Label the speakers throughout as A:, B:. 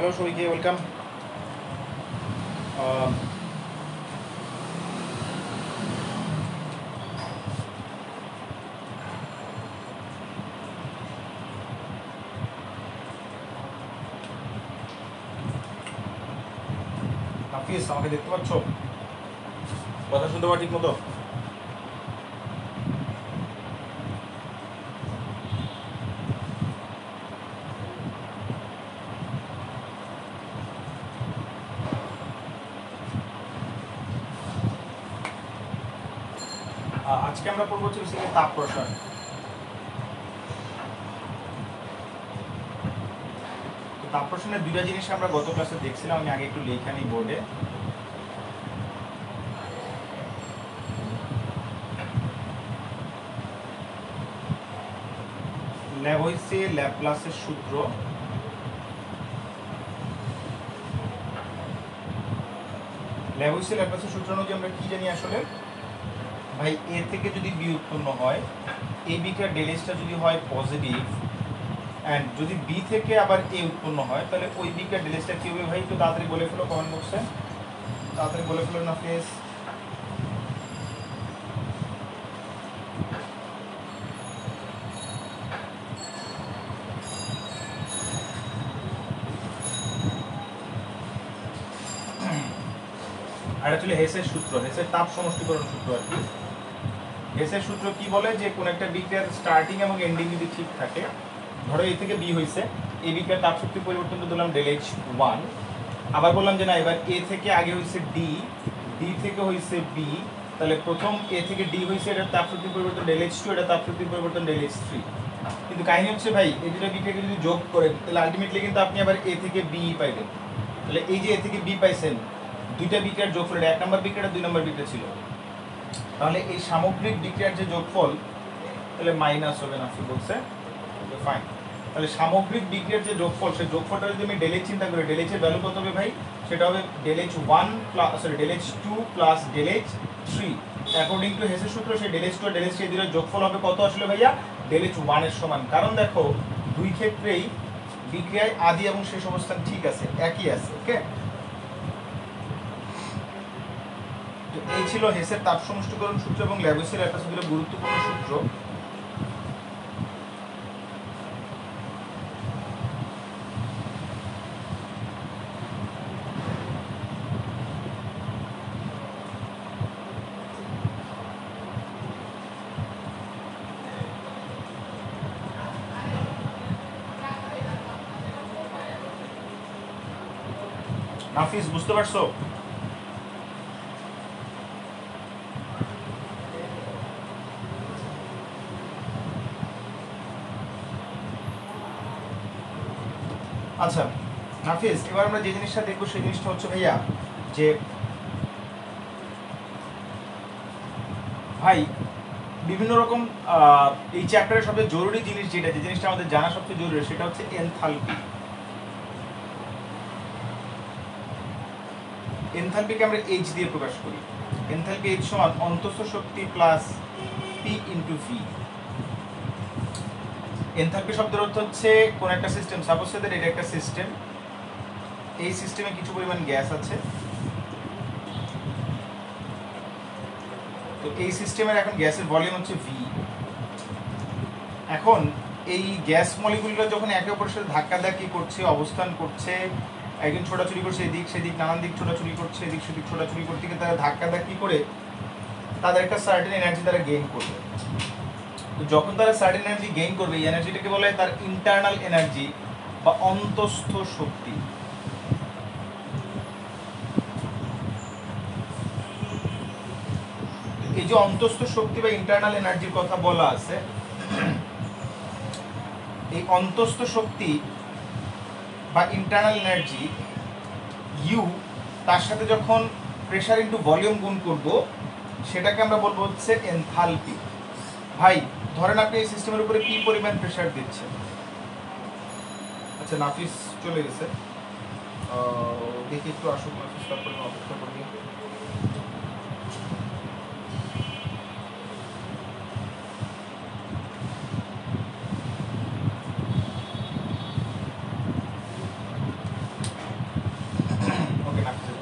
A: Hello সবাইকে welcome. হাফিজ, আমাকে দেখতে পাচ্ছ? কথা শুনতে পাওয়া ঠিক মতো? আজকে আমরা পড়বো হচ্ছে তাপ প্রসারণ। তাপ প্রসারণের দুইটা জিনিস আমরা গত ক্লাসে দেখছিলাম, আমি আগে একটু লেখা নিই বোর্ডে। ল্যাব হইছে ল্যাপ্লাসের সূত্র, ল্যাব হইছে ল্যাপ্লাসের সূত্র অনুযায়ী আমরা কি জানি আসলে ভাই, এ থেকে যদি বি উৎপন্ন হয়, এ বিটার ডেলেসটা যদি হয় পজিটিভ, অ্যান্ড যদি বি থেকে আবার এ উৎপন্ন হয়, তাহলে ওই বিটার ডেলেসটা কি হবে ভাই? একটু তাড়াতাড়ি বলে ফেলো কমেন্ট বক্সে, তাড়াতাড়ি বলে ফেলো না প্লিজ। আর অ্যাকচুয়ালি হেসের সূত্র, হেসের তাপ সমষ্টিকরণ সূত্র আর কি। হেসের সূত্র কি বলে যে কোন একটা বিক্রিয়ার স্টার্টিং এবং এন্ডিং যদি ঠিক থাকে, ধরো এ থেকে বি হয়েছে, এই বিক্রিয়ার তাপ শক্তি পরিবর্তন দিলাম ΔH1। আবার বললাম যে না, এবার এ থেকে আগে হয়েছে ডি, ডি থেকে হয়েছে বি, তাহলে প্রথম এ থেকে ডি হয়েছে, এটার তাপ শক্তি পরিবর্তন ΔH2, এটা তাপ শক্তি পরিবর্তন ΔH3। কিন্তু কাহিনী হচ্ছে ভাই, এই দুটো বিক্রিয়াকে যদি যোগ করেন তাহলে আলটিমেটলি কিন্তু আপনি আবার এ থেকে বি পাইবেন। তাহলে এই যে এ থেকে বি পাইছেন, দুইটা বিক্রিয়ার যোগফল, এটা 1 নম্বর বিক্রিয়া, 2 নম্বর বিক্রিয়া ছিল, তাহলে এই সামগ্রিক বিক্রিয়ার যে যোগফল, তাহলে মাইনাস হবে না, কি বলছে? ফাইন। তাহলে সামগ্রিক বিক্রিয়ার যে যোগফল, সেই যোগফলটা যদি আমি ΔH চিন্তা করি, ΔH এর ভ্যালু কত হবে ভাই? সেটা হবে ΔH1 plus ΔH2 plus ΔH3। According to হেসের সূত্র, সেই ΔH2 আর ΔH3 এর যোগফল হবে কত আসলে ভাইয়া? ΔH1 এর সমান। কারণ দেখো, দুই ক্ষেত্রেই বিক্রিয়ায় আদি এবং শেষ অবস্থান ঠিক আছে, একই আছে। ওকে, এই ছিল হেসের তাপ সমষ্টিকরণ সূত্র এবং ল্যাবোসের একটা গুরুত্বপূর্ণ সূত্র। নাফিস, বুঝতে পারছো? আচ্ছা নাফিস, এবার আমরা যে জিনিসটা দেখবো সেই জিনিসটা হচ্ছে ভাইয়া যে ভাই বিভিন্ন রকম এই চ্যাপ্টারের সবচেয়ে জরুরি জিনিস যেটা, যে জিনিসটা আমাদের জানা সবচেয়ে জরুরি, সেটা হচ্ছে এনথালপি। এনথালপিকে আমরা এইচ দিয়ে প্রকাশ করি। এনথালপি এইচ সমান অন্তঃস্থ শক্তি plus P into V. Enthalpy শব্দের অর্থ হচ্ছে কোন একটা সিস্টেম, সাপোজ দ্যাট এটা একটা সিস্টেম, এই সিস্টেমে কিছু পরিমাণ গ্যাস আছে, তো এই সিস্টেমের এখন গ্যাসের ভলিউম হচ্ছে ভি। এখন এই গ্যাস মলিকুলগুলো যখন একে অপরের সাথে ধাক্কাধাক্কি করছে, অবস্থান করছে, একজন ছোটাছুটি করছে এদিক সেদিক, নানান দিক ছোটাছুটি করছে, এদিক সেদিক ছোটাছুটি করতে গিয়ে তারা ধাক্কাধাক্কি করে তাদের একটা সার্টেন এনার্জি তারা গেইন করবে। তো যখন তারা সার্টেন এনার্জি গেইন করবে, এই এনার্জিটাকে বলে তার ইন্টারনাল এনার্জি বা অন্তঃস্থ শক্তি। এই যে অন্তঃস্থ শক্তি বা ইন্টারনাল এনার্জির কথা বলা আছে, এই অন্তঃস্থ শক্তি বা ইন্টারনাল এনার্জি ইউ, তার সাথে যখন প্রেশার ইন্টু ভলিউম গুণ করব, সেটাকে আমরা বলবো হচ্ছে এনথালপি। ভাই ধরেন আপনি এই সিস্টেমের উপরে কি পরিমাণ প্রেশার দিচ্ছেন। আচ্ছা নাফিস চলে গেছে, দেখি একটু আসুক নাফিস, তারপরে অপেক্ষা করবি।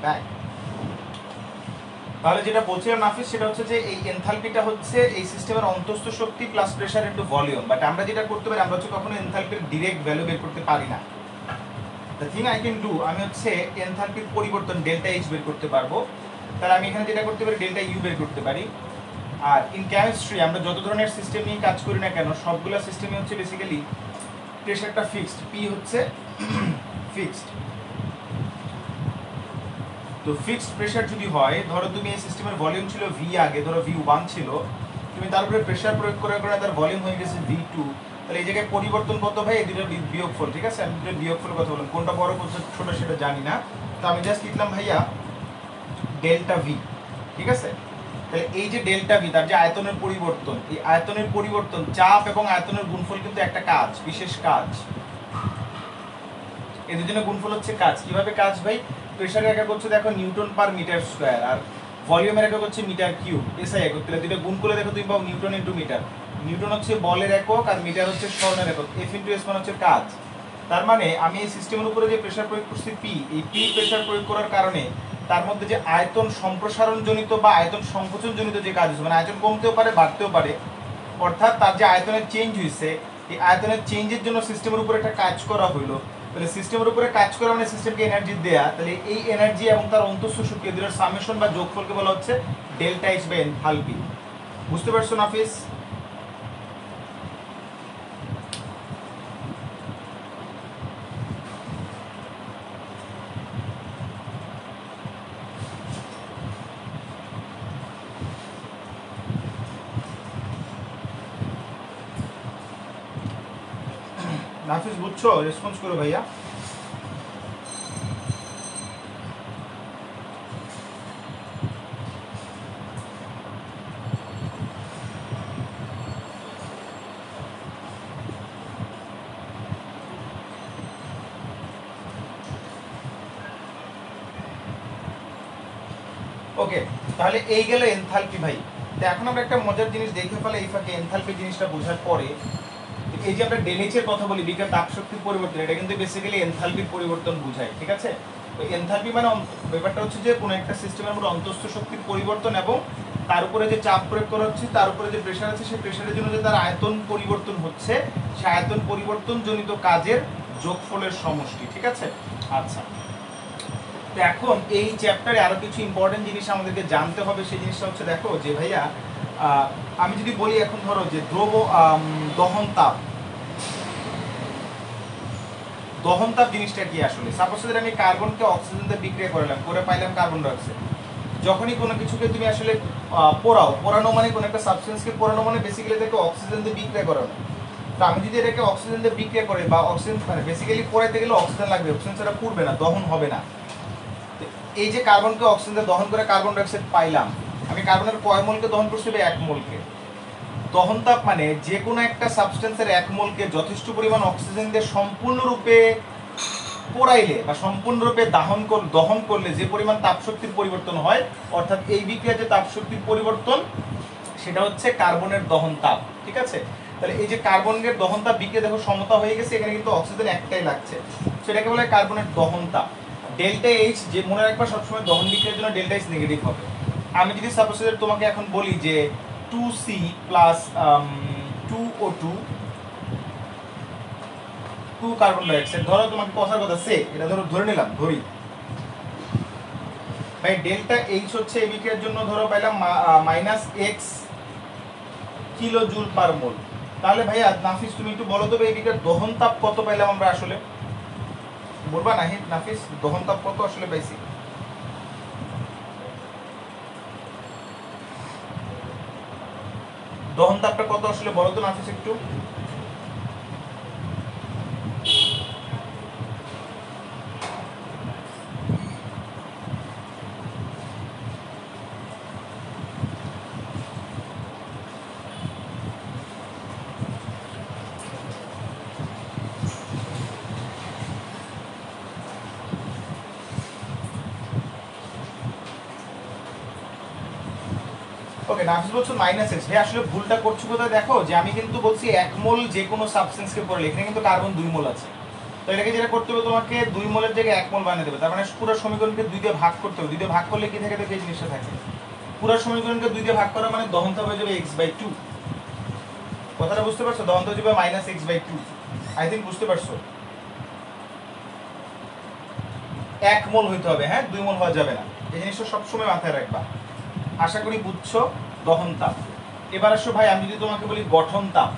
A: ব্যাক। তাহলে যেটা বলছিলাম নাফিস সেটা হচ্ছে যে এই এনথালপিটা হচ্ছে এই সিস্টেমের অন্তস্থ শক্তি plus pressure into volume, but আমরা যেটা করতে পারি আমরা হচ্ছে কখনো এনথালপির ডিরেক্ট ভ্যালু বের করতে পারি না। The thing I can do, আমি হচ্ছে এনথালপির পরিবর্তন ডেল্টা এইচ বের করতে পারবো। তাহলে আমি এখানে যেটা করতে পারি ডেল্টা ইউ বের করতে পারি। আর ইন কেমিস্ট্রি আমরা যত ধরনের সিস্টেম নিয়ে কাজ করি না কেন সবগুলো সিস্টেমই হচ্ছে বেসিক্যালি প্রেসারটা ফিক্সড, পি হচ্ছে ফিক্সড। তো ফিক্সড প্রেসার যদি হয়, ধরো তুমি এই সিস্টেমের ভলিউম ছিল ভি আগে, ধরো ভি1 ছিল, তুমি তার উপরে প্রেসার প্রয়োগ করে করে তার ভলিউম হয়ে গেছে ভি2, তাহলে এই জায়গায় পরিবর্তন কত ভাই? এই দুটো বিয়োগফল, ঠিক আছে? আমি দুটো বিয়োগফলের কথা বললাম, কোনটা বড় কোনটা ছোট সেটা জানি না, তো আমি জাস্ট লিখলাম ভাইয়া ডেল্টা ভি, ঠিক আছে? তাহলে এই যে ডেল্টা ভি তার যে আয়তনের পরিবর্তন, এই আয়তনের পরিবর্তন চাপ এবং আয়তনের গুণফল কিন্তু একটা কাজ, বিশেষ কাজ। এই দুজনের গুণফল হচ্ছে কাজ। কিভাবে কাজ ভাই? প্রেসারের একক হচ্ছে দেখো নিউটন পার মিটার স্কয়ার, আর ভলিউমের একক হচ্ছে মিটার কিউব, এসআই একক। তাহলে দুটো গুণ করলে দেখো তুমি পাও নিউটন ইনটু মিটার। নিউটন হচ্ছে বলের একক আর মিটার হচ্ছে স্মরণের একক। এফ ইনটু এস মানে হচ্ছে কাজ। তার মানে আমি এই সিস্টেমের উপরে যে প্রেসার প্রয়োগ করছি পি, এই পি প্রেসার প্রয়োগ করার কারণে তার মধ্যে যে আয়তন সম্প্রসারণ জনিত বা আয়তন সংকোচন জনিত যে কাজ হচ্ছে, মানে আয়তন কমতেও পারে বাড়তেও পারে, অর্থাৎ তার যে আয়তনের চেঞ্জ হয়েছে, এই আয়তনের চেঞ্জের জন্য সিস্টেমের উপরে একটা কাজ করা হইলো। তাহলে সিস্টেমের উপরে কাজ করা মানে সিস্টেমকে এনার্জি দেয়া, তাহলে এই এনার্জি এবং তার অন্তঃস্থ শক্তি দুটোর সামেশন বা যোগফলকে বলা হচ্ছে ডেল্টা এইচ বাই এনথালপি। বুঝতে পারছো নাফিস? নাফিস বুঝছো? রেসপন্স করো ভাইয়া। ওকে, তাহলে এই গেল এনথালপি ভাই। তো এখন আমরা একটা মজার জিনিস দেখে ফেলে এই ফাঁকে এনথালপি জিনিসটা বোঝার পরে, এই যে আমরা ডেনিচের কথা বলি বিজ্ঞান তাপ শক্তির পরিবর্তন, এটা কিন্তু বেসিক্যালি এনথালপির পরিবর্তন বোঝায়, ঠিক আছে? তো এনথালপি মানে ব্যাপারটা হচ্ছে যে কোনো একটা সিস্টেমের মধ্যে অন্তঃস্থ শক্তির পরিবর্তন এবং তার উপরে যে চাপ প্রয়োগ করা হচ্ছে, তার উপরে যে প্রেশার আছে, সেই প্রেশারের জন্য যে তার আয়তন পরিবর্তন হচ্ছে, সেই আয়তন পরিবর্তন জনিত কাজের যোগফলের সমষ্টি, ঠিক আছে? আচ্ছা, তো এখন এই চ্যাপ্টারে আরো কিছু ইম্পর্টেন্ট জিনিস আমাদেরকে জানতে হবে। সেই জিনিসটা হচ্ছে দেখো যে ভাইয়া আমি যদি বলি এখন ধরো যে দ্রব দহন তাপ, দহন তাপ জিনিসটা কি আসলে? সাপোজ যদি আমি কার্বনকে অক্সিজেন দিয়ে বিক্রিয়া করলাম, করে পাইলাম কার্বন ডাইঅক্সাইড। যখনই কোনো কিছুকে তুমি আসলে পোড়াও, পোড়ানো মানে কোনো একটা সাবস্টেন্সকে পোড়ানো মানে বেসিক্যালি তাকে অক্সিজেন দিয়ে বিক্রিয়া করানো। তো আমি যদি এটাকে অক্সিজেন দিয়ে বিক্রিয়া করে বা অক্সিজেন মানে বেসিক্যালি পোড়াইতে গেলে অক্সিজেন লাগবে, অক্সিজেন ছাড়া পুড়বে না, দহন হবে না। এই যে কার্বনকে অক্সিজেন দিয়ে দহন করে কার্বন ডাইঅক্সাইড পাইলাম, আমি কার্বনের কয় মোলকে দহন করছি? 1 মোলকে। দহন তাপ মানে যে কোনো একটা সাবস্টেন্সের 1 মোলকে যথেষ্ট পরিমাণ অক্সিজেন দিয়ে সম্পূর্ণরূপে পোড়াইলে বা সম্পূর্ণরূপে দহন করলে যে পরিমাণ তাপশক্তির পরিবর্তন হয়, অর্থাৎ এই বিক্রিয়ার যে তাপশক্তির পরিবর্তন সেটা হচ্ছে কার্বনের দহন তাপ, ঠিক আছে? তাহলে এই যে কার্বনের দহন তাপ বিক্রিয়া দেখো সমতা হয়ে গেছে, এখানে কিন্তু অক্সিজেন একটাই লাগছে, সেটাকে বলে কার্বনের দহন তাপ। ডেল্টা এইচ, যে মনে রাখবা সবসময় দহন বিক্রিয়ার জন্য ডেল্টা এইচ নেগেটিভ হবে। আমি যদি সাপোজ তোমাকে এখন বলি যে 2C plus 2O2 2 carbon dioxide, ধরো তোমাকে কথার কথা সে, এটা ধরে নিলাম, ধরি ভাই ডেল্টা এইচ হচ্ছে এই বিক্রিয়ার জন্য ধরো পাইলাম -x কিলো জুল পার মোল। তাহলে ভাইয়া নাফিস তুমি একটু বলো তো এই বিক্রিয়ার দহন তাপ কত পাইলাম আমরা আসলে? বলবা না নাফিস, দহন তাপ কত আসলে পাইছি? দহন তাপটা কত আসলে বলো তো নাফিস একটু। ওকে, নাফিস বলছো -x। ভাই আসলে ভুলটা করছো কোথায় দেখো, যে আমি কিন্তু বলছি 1 মোল যে কোনো সাবস্টেন্সকে পড়লে, এখানে কিন্তু কার্বন 2 মোল আছে। তো এটাকে যেটা করতে হবে তোমাকে 2 মোলের জায়গায় 1 মোল বানিয়ে দেবে। তার মানে পুরো সমীকরণকে 2 দিয়ে ভাগ করতে হবে। 2 দিয়ে ভাগ করলে কি থাকে দেখো এই জিনিসটা থাকে। পুরো সমীকরণকে 2 দিয়ে ভাগ করা মানে দহনতা হয়ে যাবে x/2। কথাটা বুঝতে পারছো? দহনতা হয়ে যাবে -x/2। আই থিংক বুঝতে পারছো। 1 মোল হইতে হবে, হ্যাঁ 2 মোল হওয়া যাবে না। এই জিনিসটা সবসময় মাথায় রাখবা। আশা করি বুঝছো দহন তাপ। এবার আসো ভাই আমি যদি তোমাকে বলি গঠন তাপ।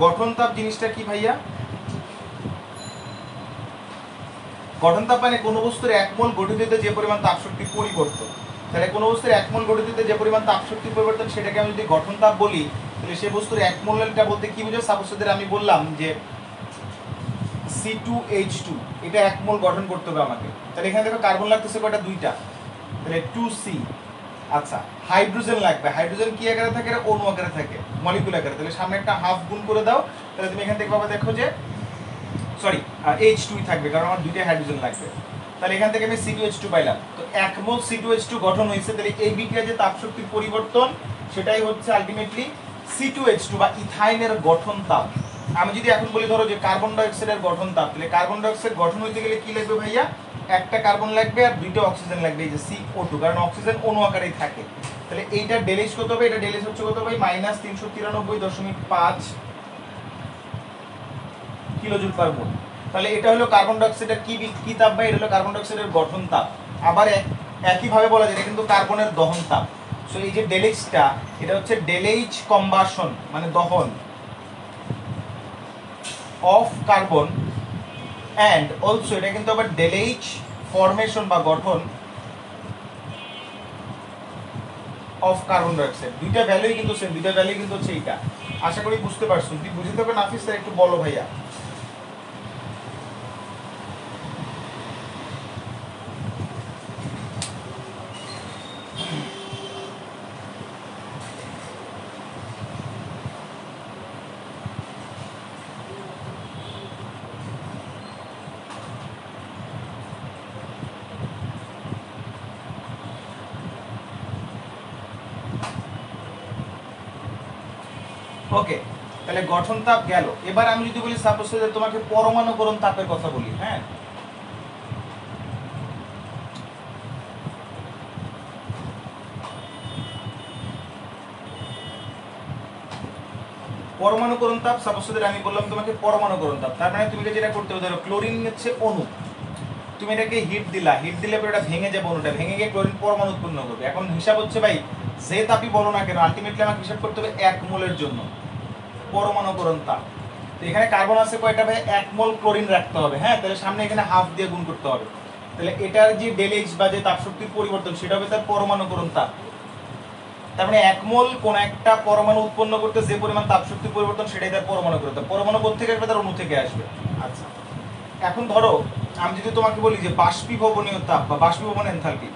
A: গঠন তাপ জিনিসটা কি ভাইয়া? গঠন তাপ মানে কোনো বস্তুর 1 মোল গঠিততে যে পরিমাণ তাপ শক্তির পরিবর্তন। তাহলে কোনো বস্তুর 1 মোল গঠিততে যে পরিমাণ তাপ শক্তির পরিবর্তন সেটাকে আমি যদি গঠন তাপ বলি, তাহলে সেই বস্তুর 1 মোলটা বলতে কি বুঝো? সাপোজ আমি বললাম যে C2H2 এটা 1 মোল গঠন করতে হবে আমাকে। তাহলে এখানে দেখো কার্বন লাগতেছে কয়টা? 2টা। তাহলে 2C। আচ্ছা হাইড্রোজেন লাগবে। হাইড্রোজেন কি আকারে থাকে? অণু আকারে থাকে, মলিকুল আকারে। তাহলে সামনে একটা হাফ গুণ করে দাও, তাহলে তুমি এখান থেকে পাবে দেখো যে সরি H2 থাকবে, কারণ আমার 2টা হাইড্রোজেন লাগবে। তাহলে এখান থেকে আমি C2H2 পাইলাম। তো 1 মোল C2H2 গঠন হয়েছে। তাহলে এই বিক্রিয়ায় যে তাপ শক্তির পরিবর্তন সেটাই হচ্ছে আলটিমেটলি C2H2 বা ইথাইনের গঠন তাপ। আমি যদি এখন বলি ধরো যে কার্বন ডাই অক্সাইডের গঠন তাপ, তাহলে কার্বন ডাই অক্সাইড গঠন হইতে গেলে কি লাগবে ভাইয়া? একটা কার্বন লাগবে আর 2টা অক্সিজেন লাগবে, এই যে CO2, কারণ অক্সিজেন অণু আকারেই থাকে। তাহলে এইটা ডেলিজ কত হবে? এটা ডেলিজ হচ্ছে কত ভাই? -393.5 কিলোজুল পার মোল। তাহলে এটা হলো কার্বন ডাই অক্সাইডের কি তাপ ভাই? এটা হলো কার্বন ডাই অক্সাইডের গঠন তাপ। আবার একই ভাবে বলা যায় এটা কিন্তু কার্বনের দহন তাপ। সো এই যে ডেলিজটা, এটা হচ্ছে ডেলেইজ কম্বাশন মানে দহন অফ কার্বন, অ্যান্ড অলসো এটা কিন্তু আবার ডেলেইজ ফরমেশন বা গঠন অফ কার্বন ডাই অক্সাইড। দুইটা ভ্যালুই কিন্তু সেম, দুইটা ভ্যালুই কিন্তু হচ্ছে এইটা। আশা করি বুঝতে পারছো। যদি বুঝতে হবে নাফিস স্যার একটু বলো ভাইয়া। ওকে, তাহলে গঠন তাপ গেল। এবার আমি যদি বলি সাপোজ তোমাকে পরমাণুকরণ তাপের কথা বলি, হ্যাঁ পরমাণুকরণ তাপ। সাপোজ আমি বললাম তোমাকে পরমাণুকরণ তাপ, তার মানে তুমি যেটা করতে হবে ধরো ক্লোরিন হচ্ছে অণু, তুমি এটাকে হিট দিলা, হিট দিলে পরে এটা ভেঙে যাবে, অণুটা ভেঙে গিয়ে ক্লোরিন পরমাণু উৎপন্ন করবে। এখন হিসাব হচ্ছে ভাই যে তাপই বলো না কেন আলটিমেটলি আমাকে হিসাব করতে হবে 1 মোলের জন্য পরমাণুকরণ তাপ। তো এখানে কার্বন আছে কয়টা ভাই? 1 মোল ক্লোরিন রাখতে হবে, হ্যাঁ তাহলে সামনে এখানে হাফ দিয়ে গুণ করতে হবে। তাহলে এটার যে ডেলেজ বা যে তাপ শক্তির পরিবর্তন সেটা হবে তার পরমাণুকরণ তাপ। তার মানে 1 মোল কোন একটা পরমাণু উৎপন্ন করতে যে পরিমাণ তাপ শক্তির পরিবর্তন সেটাই তার পরমাণুকরণ তাপ। পরমাণু কোথা থেকে আসবে? তার অণু থেকে আসবে। আচ্ছা এখন ধরো আমি যদি তোমাকে বলি যে বাষ্পীভবনীয় তাপ বা বাষ্পীভবন এনথালপি।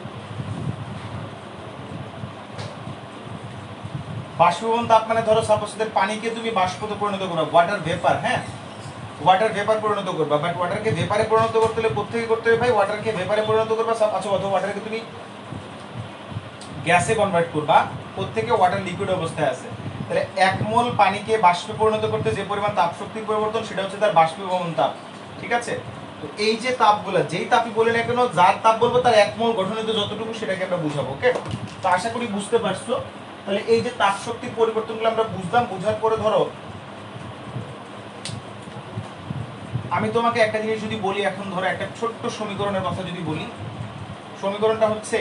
A: বাষ্পীভবন তাপ মানে ধরো সাপোজ পানিকে তুমি বাষ্পতে পরিণত করো, ওয়াটার ভেপার, হ্যাঁ ওয়াটার ভেপার পরিণত করবা। বাট ওয়াটারকে ভেপারে পরিণত করতে হলে কোথেকে করতে হবে ভাই? ওয়াটারকে ভেপারে পরিণত করবা। আচ্ছা অথবা ওয়াটারকে তুমি গ্যাসে কনভার্ট করবা, কোথেকে? ওয়াটার লিকুইড অবস্থায় আছে। তাহলে 1 মোল পানিকে বাষ্পে পরিণত করতে যে পরিমাণ তাপ শক্তির পরিবর্তন সেটা হচ্ছে তার বাষ্পীভবন তাপ। ঠিক আছে? তো এই যে তাপগুলো, যেই তাপই বলে না কেন, যার তাপ বলবো তার 1 মোল গঠনিত যতটুকু সেটাকে আমরা বুঝাবো। ওকে, তো আশা করি বুঝতে পারছো। তাহলে এই যে তাপ শক্তির পরিবর্তনগুলো আমরা বুঝলাম, বুঝার পরে ধরো আমি তোমাকে একটা জিনিস যদি বলি, এখন ধরো একটা ছোট্ট সমীকরণের কথা যদি বলি, সমীকরণটা হচ্ছে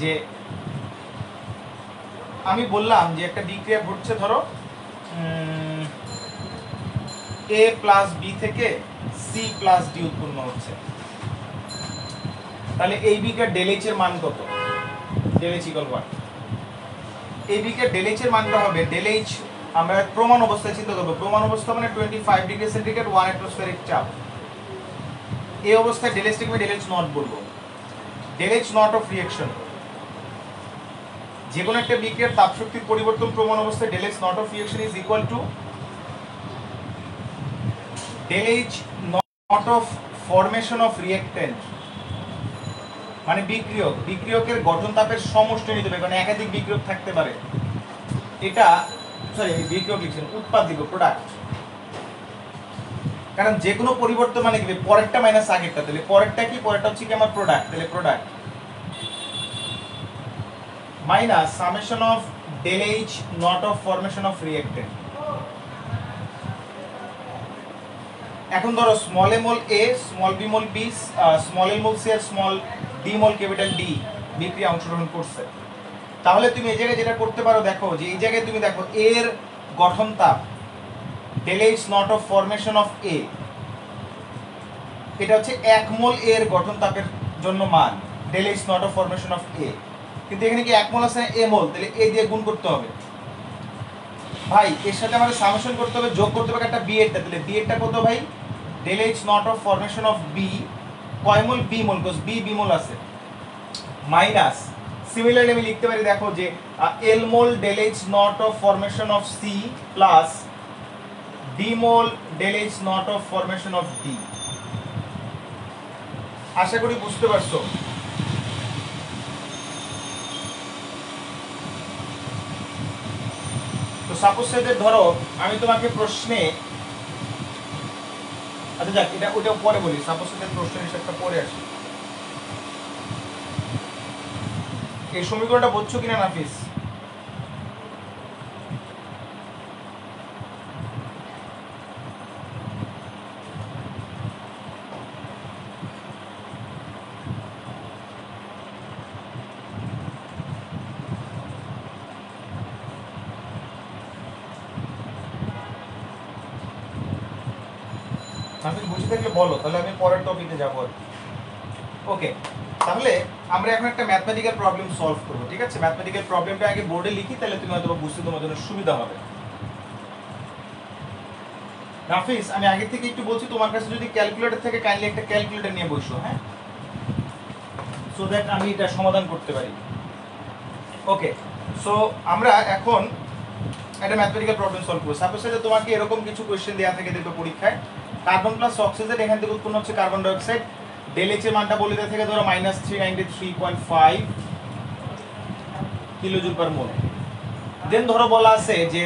A: যে আমি বললাম যে একটা বিক্রিয়া ঘটছে, ধরো A প্লাস বি থেকে C প্লাস ডি উৎপন্ন হচ্ছে। তাহলে এই বিক্রিয়ার ডেলএইচ এর মান কত? ডেলএইচ ইকুয়াল 1। এই বিক্রিয়ার ডেলএইচ এর মানটা হবে ডেলএইচ, আমরা প্রমাণ অবস্থায় চিন্তা করব। প্রমাণ অবস্থা মানে 25 ডিগ্রি সেন্টিগ্রেড 1 অ্যাটমসফিয়ারিক চাপ। এই অবস্থায় ডেলএইচটাকে আমি ডেলএইচ নট বলবো, ডেলএইচ নট অফ রিঅ্যাকশন। যে কোনো একটা বিক্রিয়ার তাপ শক্তির পরিবর্তন প্রমাণ অবস্থায় del H naught of reaction is equal to del H naught of formation of reactant. মানে বিক্রিয়কের গঠন তাপের সমষ্টি নিতে হবে, কারণ একাধিক বিক্রিয়ক থাকতে পারে। এটা সরি আমি বিক্রিয়ক লিখছি না, উৎপাদ দিব প্রোডাক্ট, কারণ যে কোনো পরিবর্তন মানে কি পরেরটা মাইনাস আগেরটা, তাহলে পরেরটা কি, পরেরটা হচ্ছে কি আমার প্রোডাক্ট, তাহলে product minus summation of del H not of formation of reactant. এখন ধরো small a mole a, small b mole b, small l mole c আর small d mole capital d বিক্রিয়া অংশগ্রহণ করছে। তাহলে তুমি এই জায়গায় যেটা করতে পারো, দেখো যে এই জায়গায় তুমি দেখো এর গঠন তাপ del H not of formation of a, এটা হচ্ছে 1 মোল এর গঠন তাপের জন্য মান del H not of formation of a, কিন্তু এখানে কি 1 মোল আছে এ মোল, তাহলে এ দিয়ে গুণ করতে হবে ভাই, এর সাথে আমাদের সামেশন করতে হবে, যোগ করতে হবে একটা বি এরটা, তাহলে বি এরটা কত ভাই, del H not of formation of b কয় mole, b mole, because b b mole আছে, মাইনাস সিমিলারলি আমি লিখতে পারি দেখো যে l mole del H not of formation of c plus d mole del H not of formation of d. আশা করি বুঝতে পারছো। তো সাপোজ সেটা ধরো আমি তোমাকে প্রশ্নে, আচ্ছা যাক এটা ওটা পরে বলি, সাপোজ সেটা প্রশ্নের হিসাবটা পরে আসি। এই সমীকরণটা বুঝছো কিনা নাফিস? নাফিস বুঝে থাকলে বলো, তাহলে আমি পরের টপিকে যাবো আর কি। ওকে, তাহলে আমরা এখন একটা ম্যাথমেটিক্যাল প্রবলেম সলভ করব, ঠিক আছে? ম্যাথমেটিক্যাল প্রবলেমটা আগে বোর্ডে লিখি, তাহলে তুমি হয়তো বুঝতে তোমার জন্য সুবিধা হবে। নাফিস আমি আগে থেকে একটু বলছি, তোমার কাছে যদি ক্যালকুলেটর থেকে কাইন্ডলি একটা ক্যালকুলেটর নিয়ে বসো, হ্যাঁ, সো দ্যাট আমি এটা সমাধান করতে পারি। ওকে, সো আমরা এখন একটা ম্যাথমেটিক্যাল প্রবলেম সলভ করব। সাপোজ যে তোমাকে এরকম কিছু কোশ্চেন দেওয়া থাকে দেখবে পরীক্ষায়, কার্বন প্লাস অক্সিজেন, এখান থেকে উৎপন্ন হচ্ছে carbon die oxide, del H এর মানটা বলে দেওয়া থেকে ধরো -393.5 কিলোজুল পার মোল। দেন ধরো বলা আছে যে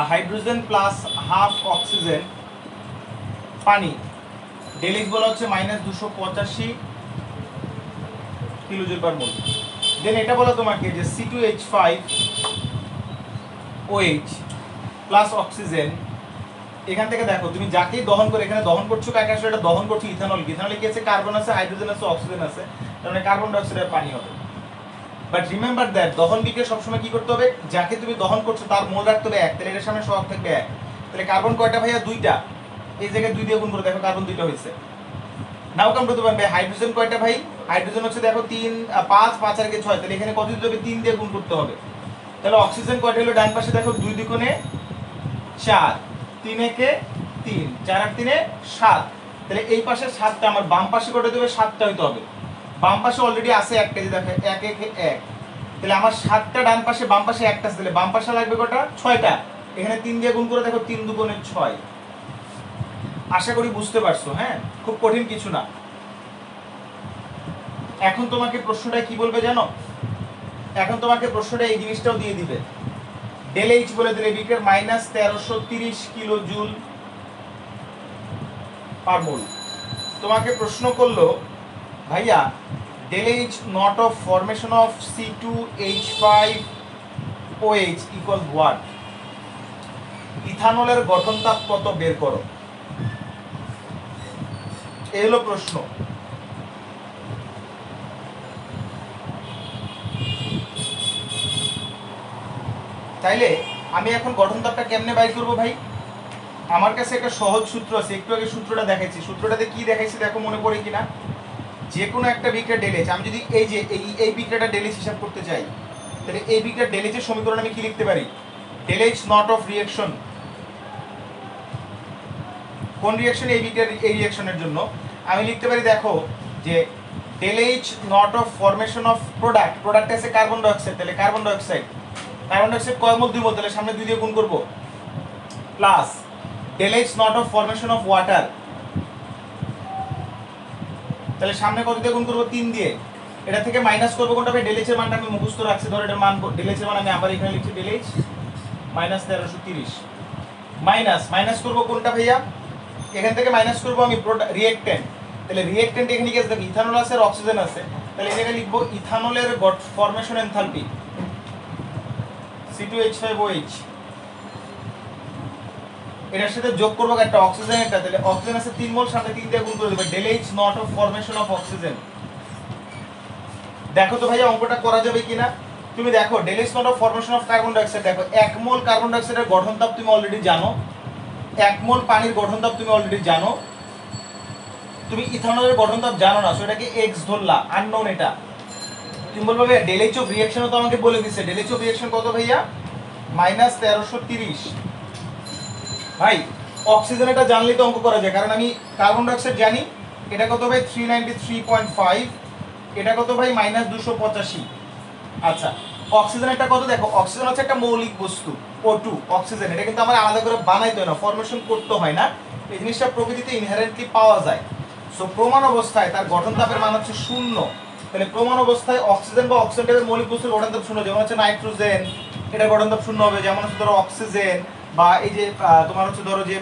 A: হাইড্রোজেন প্লাস হাফ অক্সিজেন পানি, del H বলা হচ্ছে -285 কিলোজুল পার মোল। দেন এটা বলা তোমাকে যে C2H5OH প্লাস অক্সিজেন, এখান থেকে দেখো তুমি যাকেই দহন করে, এখানে দহন করছো কাকে, আসলে এটা দহন করছো ইথানল, ইথানলে কি আছে, কার্বন আছে, হাইড্রোজেন আছে, অক্সিজেন আছে, তার মানে কার্বন ডাই অক্সাইড আর পানি হবে। বাট রিমেম্বার দ্যাট দহন বিক্রিয়া সবসময় কি করতে হবে, যাকে তুমি দহন করছো তার মোল রাখতে হবে 1, তাহলে এর সামনে সহগ থাকবে 1, তাহলে কার্বন কয়টা ভাইয়া, 2টা, এই জায়গায় 2 দিয়ে গুণ করে দেখো কার্বন 2টা হয়েছে। Now come to the point, hydrogen কয়টা ভাই, হাইড্রোজেন হচ্ছে দেখো 3, 5, 5 আর 6, তাহলে এখানে কত দিতে হবে, 3 দিয়ে গুণ করতে হবে। তাহলে অক্সিজেন কয়টা হলো, ডান পাশে দেখো 2 দ্বিগুণে 4, 3 একে 3, 4 আর 3 7, তাহলে এই পাশে 7টা, আমার বাম পাশে কয়টা দেবে, 7টা হইতে হবে। বাম পাশে অলরেডি আছে একটা, যে দেখো 1 1 1, তাহলে আমার 7টা ডান পাশে, বাম পাশে একটা আছে, তাহলে বাম পাশে লাগবে কয়টা, 6টা, এখানে 3 দিয়ে গুণ করে দেখো 3 দুগুণে 6। আশা করি বুঝতে পারছো, হ্যাঁ, খুব কঠিন কিছু না। এখন তোমাকে প্রশ্নটা কি বলবে জানো, এখন তোমাকে প্রশ্নটা এই জিনিসটাও দিয়ে দিবে, del H বলে দিলে বিক্রিয়ার -1330 কিলোজুল পার মোল। তোমাকে প্রশ্ন করলো ভাইয়া del H not of formation of C2H5OH equal what, ইথানলের গঠন তাপ কত বের করো, এই হলো প্রশ্ন। তাইলে আমি এখন গঠন তাপটা কেমনে বাইর করবো ভাই, আমার কাছে একটা সহজ সূত্র আছে, একটু আগে সূত্রটা দেখাইছি, সূত্রটাতে কি দেখাইছি দেখো মনে পড়ে কিনা। যে কোনো একটা বিক্রিয়া del H, আমি যদি এই যে এই বিক্রিয়াটা del H হিসাব করতে চাই, তাহলে এই বিক্রিয়া del H এর সমীকরণ আমি কি লিখতে পারি, del H not of reaction, কোন রিঅ্যাকশন, এই বিক্রিয়ার এই রিঅ্যাকশনের জন্য আমি লিখতে পারি দেখো যে del H not of formation of product, product আছে কার্বন ডাই অক্সাইড, তাহলে carbon die oxide, carbon die oxide কয় মোল, 2 মোল, তাহলে সামনে 2 দিয়ে গুণ করব, plus del H not of formation of water, তাহলে সামনে কত দিয়ে গুণ করব, 3 দিয়ে, এটা থেকে মাইনাস করব কোনটা ভাই, del H এর মানটা আমি মুখস্থ রাখছি, ধর এটার মান del H এর মান আমি আবার এখানে লিখছি del H minus 1330 minus minus করবো কোনটা ভাইয়া, এখান থেকে মাইনাস করবো আমি রিয়েক্টেন্ট, তাহলে রিয়েক্টেন্ট এখানে কি আছে দেখো ইথানল আছে আর অক্সিজেন আছে, তাহলে এখানে লিখবো ইথানলের ফরমেশন এনথালপি C2H5OH, এটার সাথে যোগ করবো একটা অক্সিজেন, একটা তাহলে অক্সিজেন আছে 3 মোল, সাথে 3 দিয়ে গুণ করে দেব, del H not of formation of oxygen. দেখো তো ভাইয়া অঙ্কটা করা যাবে কিনা, তুমি দেখো del H not of formation of carbon die অক্সাইড, দেখো 1 মোল কার্বন ডাই অক্সাইডের গঠন তাপ তুমি অলরেডি জানো, 1 মোল পানির গঠন তাপ তুমি অলরেডি জানো, তুমি ইথানলের গঠন তাপ জানো না, সো এটাকে x ধরলা, আননোন এটা। তুমি বলবে del H অফ রিঅ্যাকশনও তো আমাকে বলে দিয়েছে, del H অফ রিঅ্যাকশন কত ভাইয়া, মাইনাস 1330। ভাই অক্সিজেন এটা জানলে তো অঙ্ক করা যায়, কারণ আমি কার্বন ডাই অক্সাইড জানি, এটা কত ভাই 393.5, এটা কত ভাই মাইনাস 285। আচ্ছা অক্সিজেন এটা কত, দেখো অক্সিজেন হচ্ছে একটা মৌলিক বস্তু O2 অক্সিজেন, এটা কিন্তু আমার আলাদা করে বানাইতে হয় না, ফরমেশন করতে হয় না, এই জিনিসটা প্রকৃতিতে ইনহেরেন্টলি পাওয়া যায়। সো প্রমাণ অবস্থায় তার গঠন তাপের মান হচ্ছে 0, তাহলে প্রমাণ অবস্থায় অক্সিজেন বা অক্সিজেন টাইপের মৌলিক বস্তুর গঠন তাপ 0, যেমন হচ্ছে নাইট্রোজেন এটা গঠন তাপ 0 হবে, যেমন হচ্ছে ধরো অক্সিজেন বা এই যে তোমার হচ্ছে ধরো যে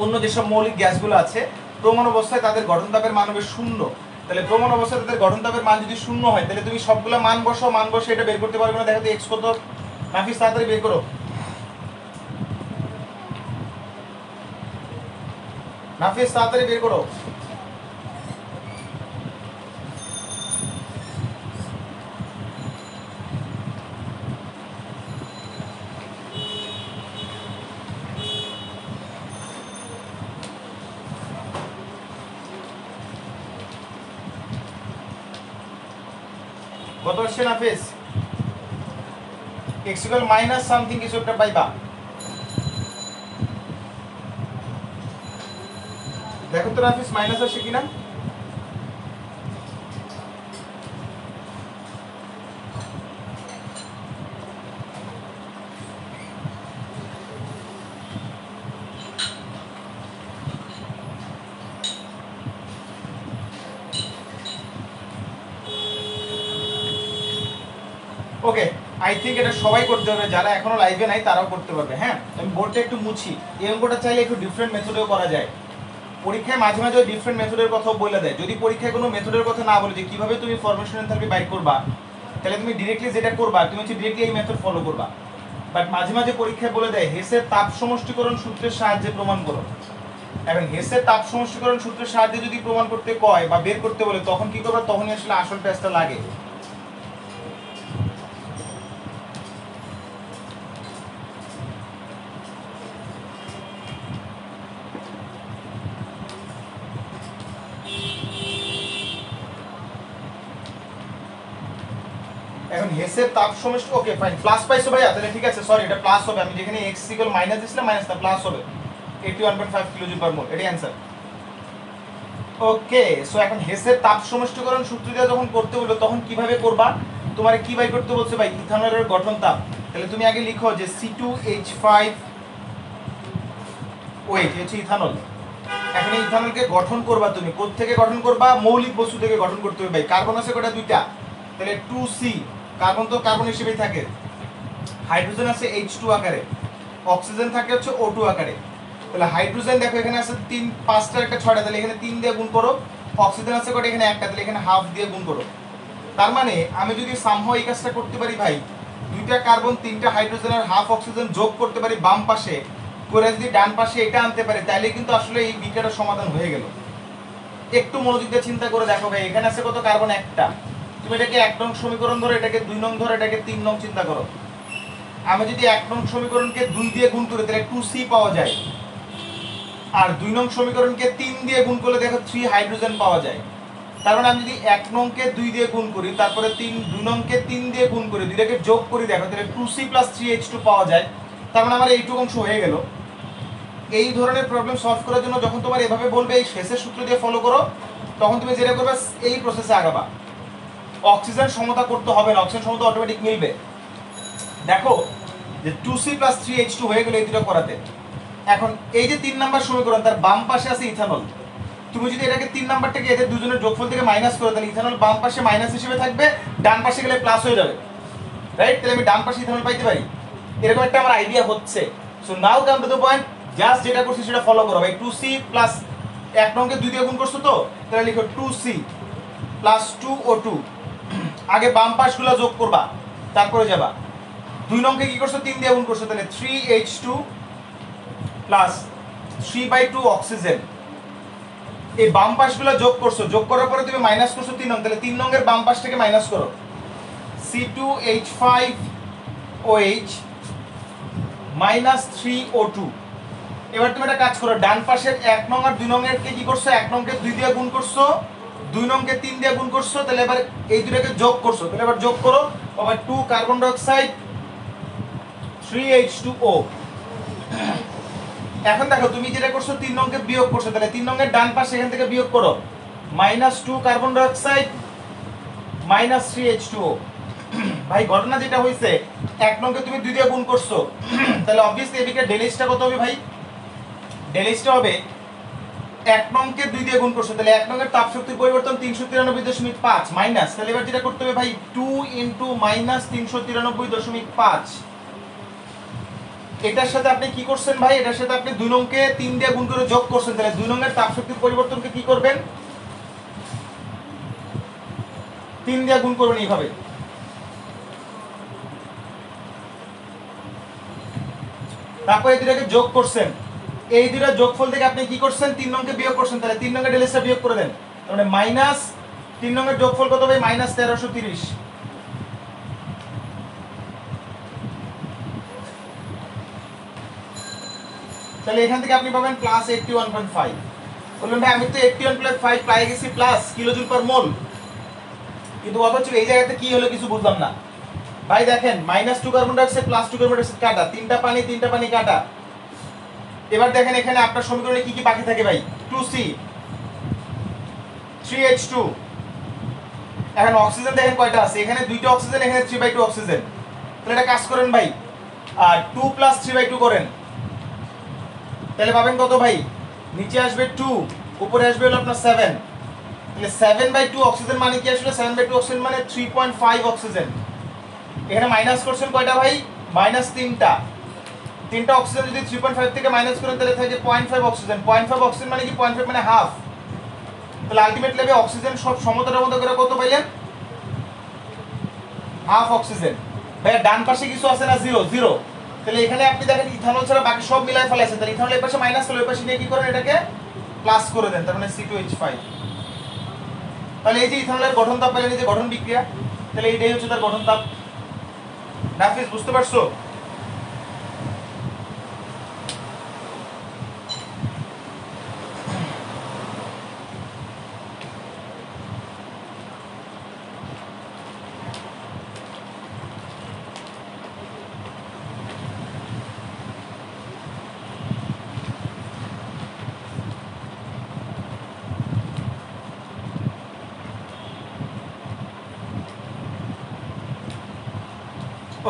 A: অন্য যেসব মৌলিক গ্যাসগুলো আছে, প্রমাণ অবস্থায় তাদের গঠন তাপের মান হবে 0, তাহলে প্রমাণ অবস্থায় তাদের গঠন তাপের মান যদি 0 হয় তাহলে তুমি সবগুলো মান বসো, মান বসে এটা বের করতে পারবে না, দেখো তো x কত, নাফিস তাড়াতাড়ি বের করো, নাফিস তাড়াতাড়ি বের করো। কত আসছে নাফিস, x ইকুয়াল মাইনাস সামথিং কিছু একটা পাইবা, দেখো তো নাফিস মাইনাস আসে কিনা। ওকে আই থিঙ্ক এটা সবাই করতে পারবে, যারা এখনো লাইভে নাই তারাও করতে পারবে। হ্যাঁ আমি বোর্ডটা একটু মুছি, এই অঙ্কটা চাইলে একটু ডিফারেন্ট মেথডেও করা যায়, পরীক্ষায় মাঝে মাঝে ডিফারেন্ট মেথডের কথাও বলে দেয়, যদি পরীক্ষায় কোনো মেথডের কথা না বলে যে কিভাবে তুমি ফরমেশন এনথালপি বাইর করবা, তাহলে তুমি ডিরেক্টলি যেটা করবা তুমি হচ্ছে ডিরেক্টলি এই মেথড ফলো করবা, বাট মাঝে মাঝে পরীক্ষায় বলে দেয় হেসের তাপ সমষ্টিকরণ সূত্রের সাহায্যে প্রমাণ করো। এখন হেসের তাপ সমষ্টিকরণ সূত্রের সাহায্যে যদি প্রমাণ করতে কয় বা বের করতে বলে তখন কি করবা, তখনই আসলে আসল টেস্টটা লাগে। এখন হেসের তাপ সমষ্টি, ওকে ফাইন, প্লাস পাইছো ভাইয়া, তাহলে ঠিক আছে, সরি এটা প্লাস হবে, আমি যেখানে x ইকুয়াল মাইনাস দিছিলাম মাইনাসটা প্লাস হবে, 81.5 কিলোজুল পার মোল, এটাই অ্যানসার। ওকে সো এখন হেসের তাপ সমষ্টিকরণ সূত্র দিয়ে যখন করতে বলবে তখন কিভাবে করবা, তোমার কি বাই করতে বলছে ভাই, ইথানলের গঠন তাপ, তাহলে তুমি আগে লিখো যে C2H5OH হচ্ছে ইথানল। এখন এই ইথানলকে গঠন করবা তুমি কোত্থেকে গঠন করবা, মৌলিক বস্তু থেকে গঠন করতে হবে ভাই, কার্বন আছে কয়টা, দুইটা, তাহলে 2C, কার্বন তো কার্বন হিসেবেই থাকে, হাইড্রোজেন আছে H2 আকারে, অক্সিজেন থাকে হচ্ছে O2 আকারে, তাহলে হাইড্রোজেন দেখো এখানে আছে 3 5টা একটা 6টা, তাহলে এখানে 3 দিয়ে গুণ করো, অক্সিজেন আছে কয়টা, এখানে একটা, তাহলে এখানে হাফ দিয়ে গুণ করো। তার মানে আমি যদি সামহাও এই কাজটা করতে পারি ভাই, দুইটা কার্বন 3টা হাইড্রোজেন আর হাফ অক্সিজেন যোগ করতে পারি বাম পাশে, করে যদি ডান পাশে এটা আনতে পারি, তাহলে কিন্তু আসলে এই বিক্রিয়াটার সমাধান হয়ে গেল। একটু মনোযোগ দিয়ে চিন্তা করে দেখো ভাই, এখানে আছে কত, কার্বন একটা, তুমি এটাকে 1 নং সমীকরণ ধরো, এটাকে 2 নং ধরো, এটাকে 3 নং চিন্তা করো, আমি যদি 1 নং সমীকরণকে 2 দিয়ে গুণ করি তাহলে 2C পাওয়া যায়, আর 2 নং সমীকরণকে 3 দিয়ে গুণ করলে দেখো 3 হাইড্রোজেন পাওয়া যায়। তার মানে আমি যদি 1 নংকে 2 দিয়ে গুণ করি, তারপরে 2 নংকে 3 দিয়ে গুণ করি, দুইটাকে যোগ করি, দেখো তাহলে 2C + 3H2 পাওয়া যায়। তার মানে আমার এইটুকু অংশ হয়ে গেল। এই ধরনের প্রবলেম সলভ করার জন্য যখন তোমার এভাবে বলবে এই শেষের সূত্র দিয়ে ফলো করো, তখন তুমি যেটা করবে এই প্রসেসে আগাবা, অক্সিজেন সমতা করতে হবে না, অক্সিজেন সমতা অটোমেটিক মিলবে। দেখো যে 2C + 3H2 হয়ে গেল এই দুটো করাতে। এখন এই যে 3 নাম্বার সমীকরণ, তার বাম পাশে আছে ইথানল, তুমি যদি এটাকে 3 নাম্বারটাকে এদের দুজনের যোগফল থেকে মাইনাস করো, তাহলে ইথানল বাম পাশে মাইনাস হিসেবে থাকবে, ডান পাশে গেলে প্লাস হয়ে যাবে, রাইট? তাহলে আমি ডান পাশে ইথানল পাইতে পারি, এরকম একটা আমার আইডিয়া হচ্ছে। So now come to the point, just যেটা করছি সেটা ফলো করো ভাই। 2c প্লাস 1 নংকে 2 দিয়ে গুণ করছো তো, তাহলে লিখো 2c প্লাস 2o2। আগে বাম পাশগুলো যোগ করবা, তারপরে যাবা। 2 নংকে কি করছো 3 দিয়ে গুণ করছো, তাহলে 3h2 প্লাস 3/2 অক্সিজেন। এই বাম পাশগুলো যোগ করছো, যোগ করার পরে তুমি মাইনাস করছো 3 নং, তাহলে 3 নংয়ের বাম পাশ থেকে মাইনাস করো, C2H5OH মাইনাস 3O2। এবার তুমি একটা কাজ করো, ডান পাশের 1 নং আর 2 নং এর কে কি করছো, 1 নংকে 2 দিয়ে গুণ করছো, 2 নংকে 3 দিয়ে গুণ করছো, তাহলে এবার এই দুটোকে যোগ করছো, তাহলে এবার যোগ করো, আবার 2 কার্বন ডাই অক্সাইড 3H2O। এখন দেখো তুমি যেটা করছো 3 নংকে বিয়োগ করছো, তাহলে 3 নং এর ডান পাশে এখান থেকে বিয়োগ করো, -2 কার্বন ডাই অক্সাইড -3H2O। ভাই ঘটনা যেটা হইছে 1 নংকে তুমি 2 দিয়ে গুণ করছো, তাহলে অবভিয়াসলি এদিকে ডেলিজটা কত হবে ভাই, ডেলিজটা হবে 1 নংকে 2 দিয়ে গুণ করছো, তাহলে 1 নং এর তাপ শক্তির পরিবর্তন 393.5 মাইনাস, তাহলে এবার যেটা করতে হবে ভাই 2 * -393.5। এটার সাথে আপনি কি করছেন ভাই, এটার সাথে আপনি 2 নংকে 3 দিয়ে গুণ করে যোগ করছেন, তাহলে 2 নং এর তাপ শক্তির পরিবর্তনকে কি করবেন, 3 দিয়ে গুণ করবেন এইভাবে। তারপর এই দুটাকে যোগ করছেন, এই দুটা যোগফল থেকে আপনি কি করছেন 3 নংকে বিয়োগ করছেন, তাহলে 3 নংয়ের ডেলিজটা বিয়োগ করে দেন, মানে মাইনাস 3 নংয়ের যোগফল কত ভাই, -1330। তাহলে এখান থেকে আপনি পাবেন +81.5। বলবেন ভাই আমি তো 81.5 পেয়ে গেছি প্লাস কিলোজুল পার মোল, কিন্তু অথচ এই জায়গাতে কি হলো কিছু বুঝলাম না ভাই। দেখেন -2 carbon die oxide +2 carbon die oxide কাটা, তিনটা পানি কাটা। এবার দেখেন এখানে আপনার সমীকরণে কি কি বাকি থাকে ভাই, 2c 3h2। এখন অক্সিজেন দেখেন কয়টা আছে, এখানে দুইটা অক্সিজেন, এখানে 3/2 অক্সিজেন। তাহলে এটা কাজ করেন ভাই, আর 2 + 3/2 করেন, তাহলে পাবেন কত ভাই, নিচে আসবে 2, উপরে আসবে হলো আপনার 7। তাহলে 7/2 অক্সিজেন মানে কি, আসলে 7/2 অক্সিজেন মানে 3.5 অক্সিজেন। এখানে মাইনাস করছেন কয়টা ভাই, তিনটা অক্সিজেন যদি 3.5 থেকে মাইনাস করেন তাহলে থাকে 0.5 অক্সিজেন। 0.5 অক্সিজেন মানে কি, 0.5 মানে হাফ। তাহলে আলটিমেটলি হবে অক্সিজেন সব সমতার মধ্যে করে কত পাইলেন, হাফ অক্সিজেন। ভাই ডান পাশে কিছু আছে না, 0। তাহলে এখানে আপনি দেখেন ইথানল ছাড়া বাকি সব মিলাই ফেলাইছেন, তাহলে ইথানল এই পাশে মাইনাস করলে ওই পাশে নিয়ে কি করেন, এটাকে প্লাস করে দেন, তার মানে C2H5। তাহলে এই যে ইথানলের গঠন তাপ পেলেন, এই যে গঠন বিক্রিয়া, তাহলে এইটাই হচ্ছে তার গঠন তাপ। নাফিস বুঝতে পারছো?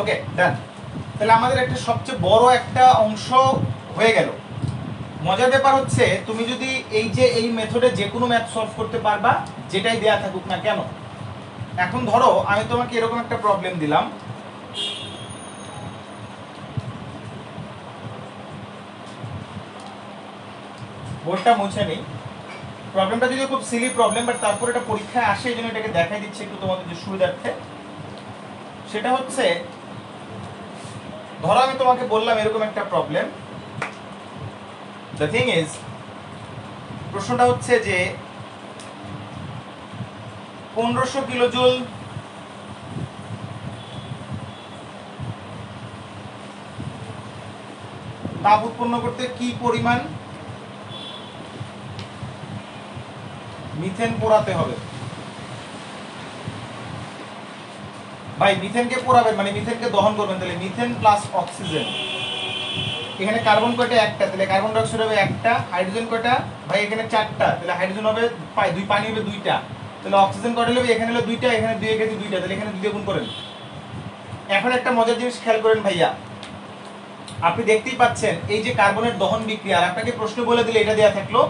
A: ওকে ডান। তাহলে আমাদের একটা সবচেয়ে বড় একটা অংশ হয়ে গেল। মজার ব্যাপার হচ্ছে তুমি যদি এই যে এই মেথডে যে কোনো ম্যাথ সলভ করতে পারবা, যেটাই দেয়া থাকুক না কেন। এখন ধরো আমি তোমাকে এরকম একটা প্রবলেম দিলাম, বোর্ডটা মুছে নেই। প্রবলেমটা যদিও খুব সিলি প্রবলেম, বাট তারপর এটা পরীক্ষায় আসে, এই জন্য এটাকে দেখাই দিচ্ছি একটু তোমাদের যে সুবিধার্থে। সেটা হচ্ছে ধরো আমি তোমাকে বললাম এরকম একটা প্রবলেম। দ্য থিং ইজ, প্রশ্নটা হচ্ছে যে 1500 কিলোজুল তাপ উৎপন্ন করতে কি পরিমাণ মিথেন পোড়াতে হবে। ভাই মিথেনকে পোড়াবেন মানে মিথেনকে দহন করবেন, তাহলে মিথেন প্লাস অক্সিজেন। এখানে কার্বন কয়টা, একটা, তাহলে কার্বন ডাই অক্সাইড হবে একটা। হাইড্রোজেন কয়টা ভাই, এখানে 4টা, তাহলে হাইড্রোজেন হবে পানি হবে 2টা। তাহলে অক্সিজেন কয়টা হবে, এখানে হলো 2টা, এখানে 2 কেজি 2টা, তাহলে এখানে 2 দিয়ে গুণ করেন। এখন একটা মজার জিনিস খেয়াল করেন ভাইয়া, আপনি দেখতেই পাচ্ছেন এই যে কার্বনের দহন বিক্রিয়া, আর আপনাকে প্রশ্ন বলে দিলে এটা দেয়া থাকলো,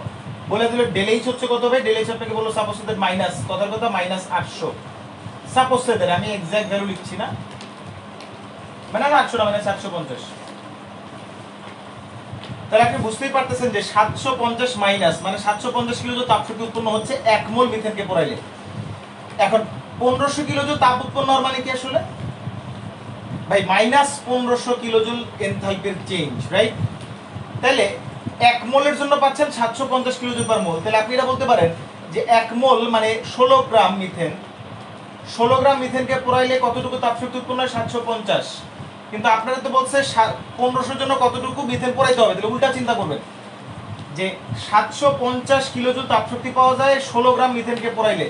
A: বলে দিলে ডেলএইচ হচ্ছে কত ভাই, ডেলএইচ আপনাকে বললো সাপোজ দ্যাট মাইনাস, কথার কথা -800 সাপোজ দ্যাট, আমি এক্সাক্ট ভ্যালু লিখছি না, মানে না 800 না মানে 750। তাহলে আপনি বুঝতেই পারতেছেন যে 750 মাইনাস মানে 750 কিলোজুল তাপ শক্তি উৎপন্ন হচ্ছে 1 মোল মিথেনকে পোড়াইলে। এখন 1500 কিলোজুল তাপ উৎপন্ন হওয়ার মানে কি আসলে ভাই মাইনাস 1500 কিলোজুল এনথালপির চেঞ্জ, রাইট? তাহলে 1 মোলের জন্য পাচ্ছেন 750 কিলোজুল পার মোল। তাহলে আপনি এটা বলতে পারেন যে 1 মোল মানে 16 গ্রাম মিথেন। 16 গ্রাম মিথেনকে পোড়াইলে কতটুকু তাপ শক্তি উৎপন্ন হয়? 750। কিন্তু আপনারা তো বলছে 1500 জন্য কতটুকু মিথেন পোড়াইতে হবে। তাহলে উল্টা চিন্তা করবেন যে 750 কিলোজুল তাপ শক্তি পাওয়া যায় 16 গ্রাম মিথেনকে পোড়াইলে।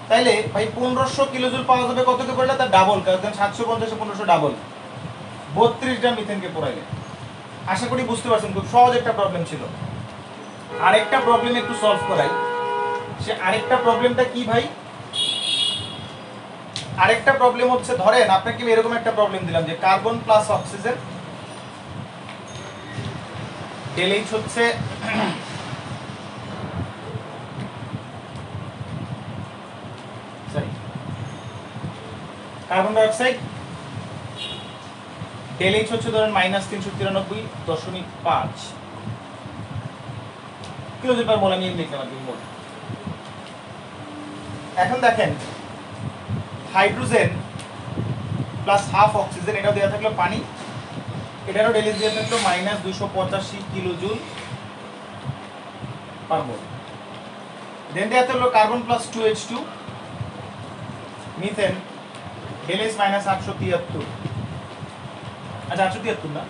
A: তাইলে ভাই 1500 কিলোজুল পাওয়া যাবে কতকে পোড়াইলে? তার ডাবল, কারণ 750 এ 1500 ডাবল, 32 গ্রাম মিথেনকে পোড়াইলে। আশা করি বুঝতে পারছেন, খুব সহজ একটা প্রবলেম ছিল। আরেকটা প্রবলেম একটু সলভ করাই। সে আরেকটা প্রবলেমটা কি ভাই? আরেকটা প্রবলেম হচ্ছে, ধরেন আপনাকে আমি এরকম একটা প্রবলেম দিলাম যে carbon plus oxygen del H হচ্ছে carbon die oxide del H হচ্ছে ধরেন -393.5 কিলোজুল পার মোল। আমি লিখলাম আর কি মোল। এখন দেখেন হাইড্রোজেন প্লাস হাফ অক্সিজেন, এটাও দেওয়া থাকলো পানি, এটারও ডেল এইচ দেওয়া থাকলো -285 কিলোজুল পার মোল। দেন দেওয়া থাকলো carbon plus 2H2 methane, del H -873, আচ্ছা 873 না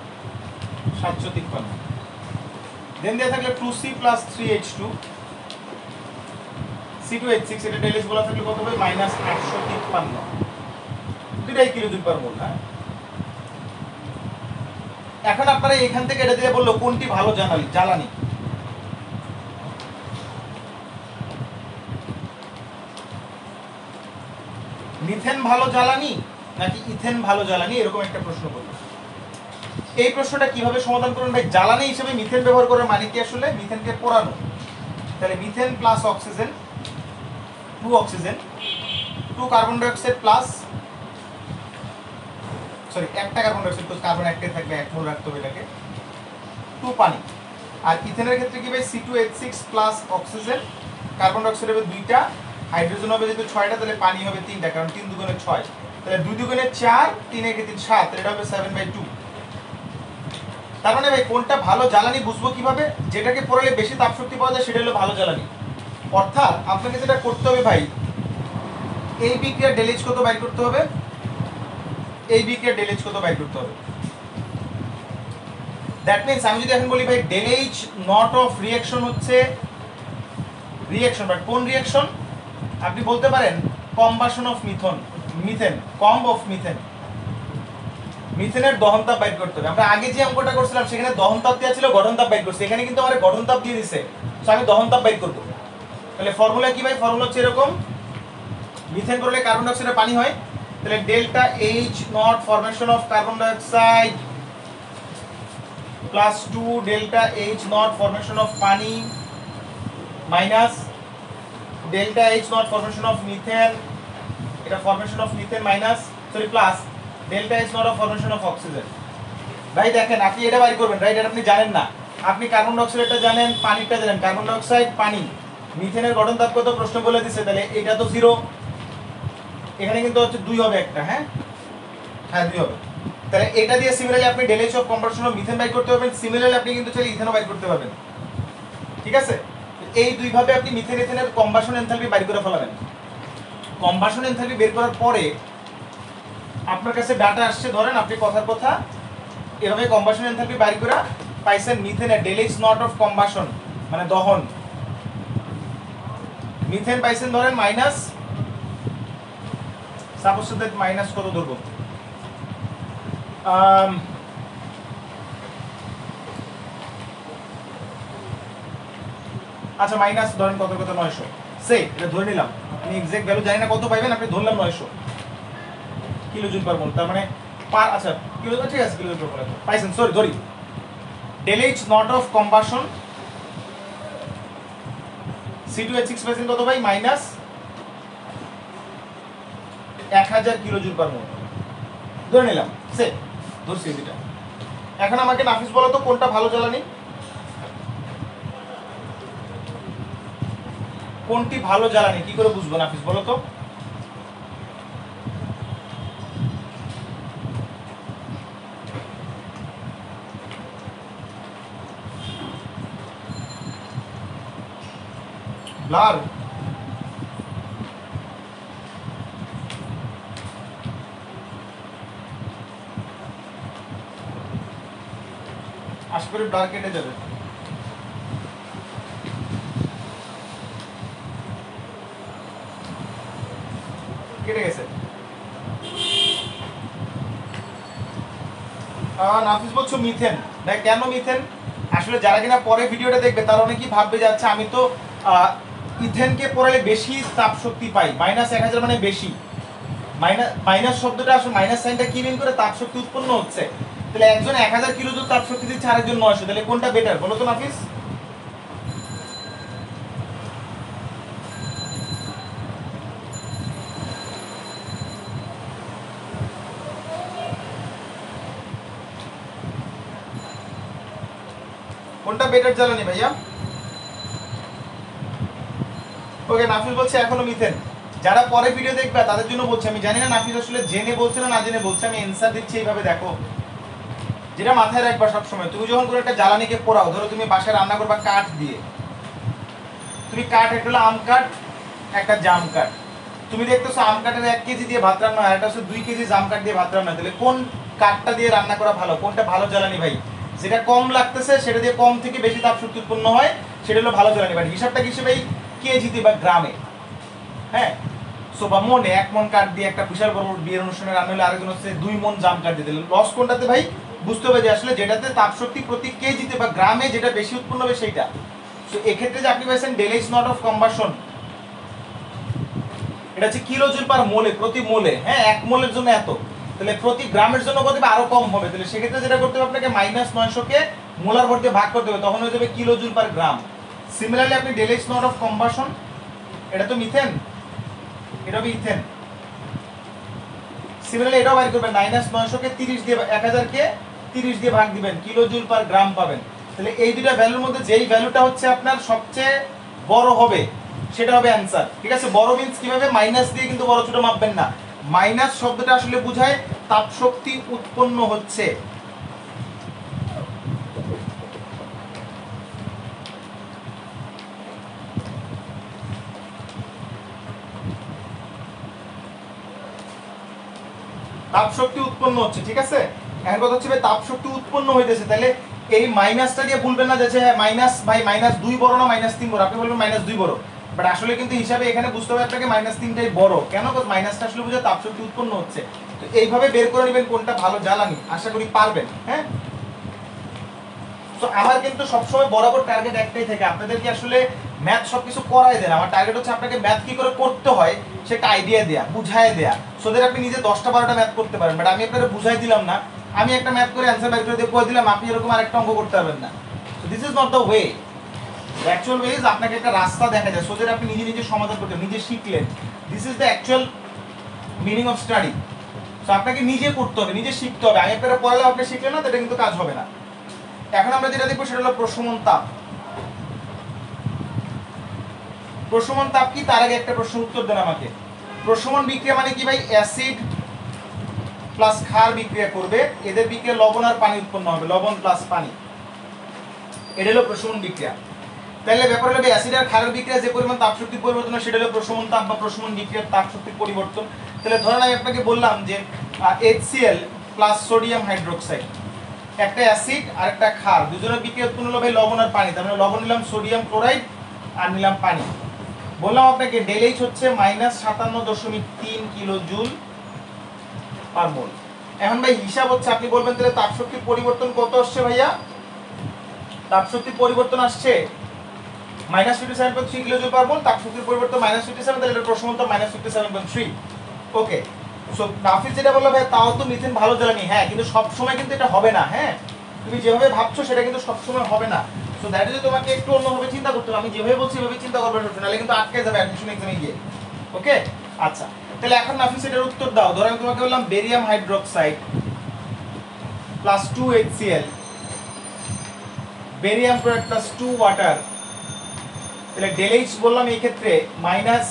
A: 753। দেন দেওয়া থাকলো 2C প্লাস 3H2 C2H6, এটা ডেল এইচ বলা থাকলে কত হবে? -853, দুটাই কিলোজুল পার মোল। হ্যাঁ, এখন আপনারা এখান থেকে এটা দিয়ে বললো কোনটি ভালো জ্বালানি। মিথেন ভালো জ্বালানি নাকি ইথেন ভালো জ্বালানি, এরকম একটা প্রশ্ন করলো। এই প্রশ্নটা কিভাবে সমাধান করবেন ভাই? জ্বালানি হিসেবে মিথেন ব্যবহার করার মানে কি আসলে? মিথেনকে পোড়ানো। তাহলে methane plus oxygen, 2 oxygen, 2 carbon die oxide plus, sorry একটা কার্বন ডাই অক্সাইড, কার্বন একটাই থাকবে, 1 মোল রাখতে হবে এটাকে, 2 পানি। আর ইথেনের ক্ষেত্রে কি ভাই? C2H6 plus oxygen, carbon die oxide হবে 2টা, হাইড্রোজেন হবে যেহেতু 6টা, তাহলে পানি হবে 3টা, কারণ 3 দুগুণে 6, তাহলে 2 দুগুণে 4, 3 একে 3 7, তাহলে এটা হবে 7/2। তার মানে ভাই কোনটা ভালো জ্বালানি বুঝবো কিভাবে? যেটাকে পোড়ালে বেশি তাপ শক্তি পাওয়া যায় সেটা হলো ভালো জ্বালানি। অর্থাৎ আপনাকে যেটা করতে হবে ভাই, এই বিক্রিয়ার ডেল এইচ কত বাইর করতে হবে, এই বিক্রিয়ার ডেল এইচ কত বাইর করতে হবে। দ্যাট মিন্স আমি যদি এখন বলি ভাই del H not of reaction হচ্ছে রিঅ্যাকশন, বাট কোন রিঅ্যাকশন? আপনি বলতে পারেন combustion of methane, comb of methane, মিথেনের দহন তাপ বাইর করতে হবে। আমরা আগে যে অঙ্কটা করছিলাম সেখানে দহন তাপ দেওয়া ছিল, গঠন তাপ বাইর করছি, এখানে কিন্তু আমার গঠন তাপ দিয়ে দিছে, সো আমি দহন তাপ বাইর করব। তাহলে ফর্মুলা কি ভাই? ফর্মুলা হচ্ছে এরকম, মিথেন করলে কার্বন ডাই অক্সাইডে পানি হয়, তাহলে delta H naught formation of carbon die oxide plus 2 delta H naught formation of পানি minus delta H naught formation of methane, এটা formation of methane minus, sorry plus delta H not of formation of oxygen. ভাই দেখেন আপনি এটা বাইর করবেন, right? এটা আপনি জানেন না, আপনি কার্বন ডাই অক্সাইডটা জানেন, পানিটা জানেন, কার্বন ডাই অক্সাইড পানি, মিথেনের গঠন তাপ কত প্রশ্ন বলে দিছে, তাহলে এটা তো 0, এখানে কিন্তু হচ্ছে 2 হবে একটা, হ্যাঁ হ্যাঁ 2 হবে। তাহলে এটা দিয়ে সিমিলারলি আপনি del H of combustion of methane বাইর করতে পারবেন, সিমিলারলি আপনি কিন্তু চাইলে ইথেনও বাইর করতে পারবেন, ঠিক আছে? এই দুই ভাবে আপনি মিথেন ইথেনের কম্বাশন এনথালপি বাইর করে ফেলাবেন। কম্বাশন এনথালপি বের করার পরে আপনার কাছে ডাটা আসছে, ধরেন আপনি কথার কথা এভাবে কম্বাশন এনথালপি বাইর করে পাইছেন মিথেনের del H not of combustion মানে দহন, মিথেন পাইছেন ধরেন মাইনাস, সাপোজ দ্যাট মাইনাস কত ধরবো, আচ্ছা মাইনাস ধরেন কত কত 900, সে এটা ধরে নিলাম, আমি এক্সাক্ট ভ্যালু জানি না কত পাইবেন, আপনি ধরলাম 900 কিলোজুল পার মোল, তার মানে আচ্ছা কিলোজুল, ঠিক আছে কিলোজুল পার মোল পাইছেন, সরি ধরি del H not of combustion C2H6 পাইছেন কত ভাই? Minus 1000 kilojoule per mole. ধরে নিলাম সে ধরছি দুইটা। এখন আমাকে নাফিস বলো তো কোনটা ভালো জ্বালানি, কোনটি ভালো জ্বালানি কি করে বুঝবো নাফিস বলো তো? ব্লার আশা করি ব্লার কেটে যাবে। কেটে গেছে। নাফিস বলছো মিথেন। দেখ কেন মিথেন, আসলে যারা কিনা পরে ভিডিওটা দেখবে তারা অনেকেই ভাববে যে আচ্ছা আমি তো ইথেনকে পড়ালে বেশি তাপ শক্তি পাই, -1000 মানে বেশি। মাইনাস শব্দটা আসলে মাইনাস সাইনটা কি মিন করে, তাপ শক্তি উৎপন্ন হচ্ছে। তাহলে একজন 1000 কিলোজুল তাপ শক্তি দিচ্ছে, আরেকজন 900, তাহলে কোনটা বেটার বলো তো নাফিস? কোনটা বেটার জ্বালানি ভাইয়া? ওকে, নাফিস বলছে এখনো মিথেন। যারা পরে ভিডিও দেখবে তাদের জন্য বলছি, আমি জানি না নাফিস আসলে জেনে বলছে না জেনে বলছে, আমি অ্যানসার দিচ্ছি এইভাবে। দেখো, যেটা মাথায় রাখবা সবসময়, তুমি যখন কোনো একটা জ্বালানিকে পোড়াও, ধরো তুমি বাসায় রান্না করবা কাঠ দিয়ে, তুমি কাঠ, একটা হলো আম কাঠ, একটা জাম কাঠ। তুমি দেখতেছো আম কাঠের 1 কেজি দিয়ে ভাত রান্না হয়, একটা হচ্ছে 2 কেজি জাম কাঠ দিয়ে ভাত রান্না হয়। তাহলে কোন কাঠটা দিয়ে রান্না করা ভালো, কোনটা ভালো জ্বালানি ভাই? যেটা কম লাগতেছে সেটা দিয়ে কম থেকে বেশি তাপ শক্তি উৎপন্ন হয়, সেটা হলো ভালো জ্বালানি। বাট হিসাবটা কি হিসেবে কেজিতে বা গ্রামে, হ্যাঁ। সো বা মনে 1 মন কাঠ দিয়ে একটা বিশাল বড় বিয়ের অনুষ্ঠানে রান্না হলে, আরেকজন হচ্ছে 2 মন জাম কাঠ দিয়ে দিলেন। লস কোনটাতে ভাই? বুঝতে হবে যে আসলে যেটাতে তাপ শক্তি প্রতি কেজিতে বা গ্রামে যেটা বেশি উৎপন্ন হবে সেইটা। সো এক্ষেত্রে যে আপনি পাইছেন ডেল নট অফ কম্বাসন, এটা হচ্ছে কিলোজুল পার মোলে, প্রতি মোলে, হ্যাঁ 1 মোলের জন্য এত। তাহলে প্রতি গ্রামের জন্য কত হবে? আরো কম হবে। তাহলে সেক্ষেত্রে যেটা করতে হবে আপনাকে -900 কে মোলার ভর দিয়ে ভাগ করতে হবে, তখন হয়ে যাবে কিলোজুল পার গ্রাম। সিমিলারলি আপনি ডেল নট অফ কম্বাসন, এটা তো মিথেন, এটা হবে ইথেন। সিমিলারলি এটাও বাইর করবেন, -900 কে 30 দিয়ে, 1000 কে 30 দিয়ে ভাগ দিবেন, কিলোজুল পার গ্রাম পাবেন। তাহলে এই দুটো ভ্যালুর মধ্যে যেই ভ্যালুটা হচ্ছে আপনার সবচেয়ে বড় হবে সেটা হবে অ্যানসার। ঠিক আছে, বড় মিন্স কিভাবে, মাইনাস দিয়ে কিন্তু বড় ছোট মাপবেন না। মাইনাস শব্দটা আসলে বোঝায় তাপ শক্তি উৎপন্ন হচ্ছে। তাপ শক্তি উৎপন্ন হচ্ছে, ঠিক আছে। এখন কথা হচ্ছে তাপ শক্তি উৎপন্ন হইতেছে, তাহলে এই মাইনাসটা দিয়ে ভুলবেন না যে হ্যাঁ মাইনাস ভাই -2 বড় না -3 বড়, আপনি বলবেন -2 বড়। বাট আসলে কিন্তু হিসাবে এখানে বুঝতে হবে আপনাকে -3টাই বড়। কেন? কারণ মাইনাসটা আসলে বুঝে তাপ শক্তি উৎপন্ন হচ্ছে। তো এইভাবে বের করে নেবেন কোনটা ভালো জ্বালানি, আশা করি পারবেন। হ্যাঁ, তো আমার কিন্তু সবসময় বরাবর টার্গেট একটাই থাকে, আপনাদেরকে আসলে ম্যাথ সবকিছু করাই দেন। আমার টার্গেট হচ্ছে আপনাকে ম্যাথ কি করে করতে হয় সেটা আইডিয়া দেয়া, বুঝাই দেয়া, সো দ্যাট আপনি নিজে 10টা 12টা ম্যাথ করতে পারেন। বাট আমি আপনাদের বুঝাই দিলাম না, আমি একটা ম্যাথ করে অ্যানসার বের করে দিয়ে কই দিলাম, আপনি এরকম আরেকটা অঙ্ক করতে পারবেন না। So this is not the way. The actual way is আপনাকে একটা রাস্তা দেখা যায়, সো দ্যাট আপনি নিজে নিজে সমাধান করতে, নিজে শিখলেন। This is the actual meaning of study. So আপনাকে নিজে করতে হবে, নিজে শিখতে হবে। আমি আপনারা পড়ালে আপনি শিখলেন না, এটা কিন্তু কাজ হবে না। এখন আমরা যেটা দেখবো সেটা হলো প্রশমন তাপ। প্রশমন তাপ কি, তার আগে একটা প্রশ্ন উত্তর দেন আমাকে। প্রশমন বিক্রিয়া মানে কি ভাই? অ্যাসিড প্লাস ক্ষার বিক্রিয়া করবে, এদের বিক্রিয়া লবণ আর পানি উৎপন্ন হবে, লবণ প্লাস পানি, এটা হলো প্রশমন বিক্রিয়া। তাহলে ব্যাপার হলো অ্যাসিড আর ক্ষারের বিক্রিয়া যে পরিমাণ তাপ শক্তি পরিবর্তন হয় সেটা হলো প্রশমন তাপ বা প্রশমন বিক্রিয়ার তাপ শক্তির পরিবর্তন। তাহলে ধরেন আমি আপনাকে বললাম যে HCl প্লাস সোডিয়াম হাইড্রোক্সাইড, একটা অ্যাসিড আর একটা ক্ষার, দুজনের বিক্রিয়া উৎপন্ন হলো ভাই লবণ আর পানি। তার মানে লবণ নিলাম সোডিয়াম ক্লোরাইড আর নিলাম পানি। বললাম আপনাকে ডেল এইচ হচ্ছে -57.3 কিলোজুল পার মোল। এখন ভাই হিসাব হচ্ছে, আপনি বলবেন তাহলে তাপ শক্তির পরিবর্তন কত আসছে ভাইয়া? তাপ শক্তির পরিবর্তন আসছে -57.3 কিলোজুল পার মোল। তাপ শক্তির পরিবর্তন -57, তাহলে এটা প্রশ্ন উত্তর -57.3। ওকে, সো নাফিস যেটা বললো ভাই তাও তো মিথেন ভালো জ্বালানি, হ্যাঁ, কিন্তু সব সময় কিন্তু এটা হবে না। হ্যাঁ, তুমি যেভাবে ভাবছো সেটা কিন্তু সব সময় হবে না। সো দ্যাট ইজ তোমাকে একটু অন্যভাবে চিন্তা করতে হবে। আমি যেভাবে বলছি এভাবে চিন্তা করবে, নাহলে কিন্তু আটকে যাবে অ্যাডমিশন এক্সামে গিয়ে। ওকে, আচ্ছা, তাহলে এখন নাফিস এটার উত্তর দাও। ধরো আমি তোমাকে বললাম barium hydroxide plus 2 HCl, barium chloride plus 2 water, তাহলে ডেলএইচ বললাম এই ক্ষেত্রে মাইনাস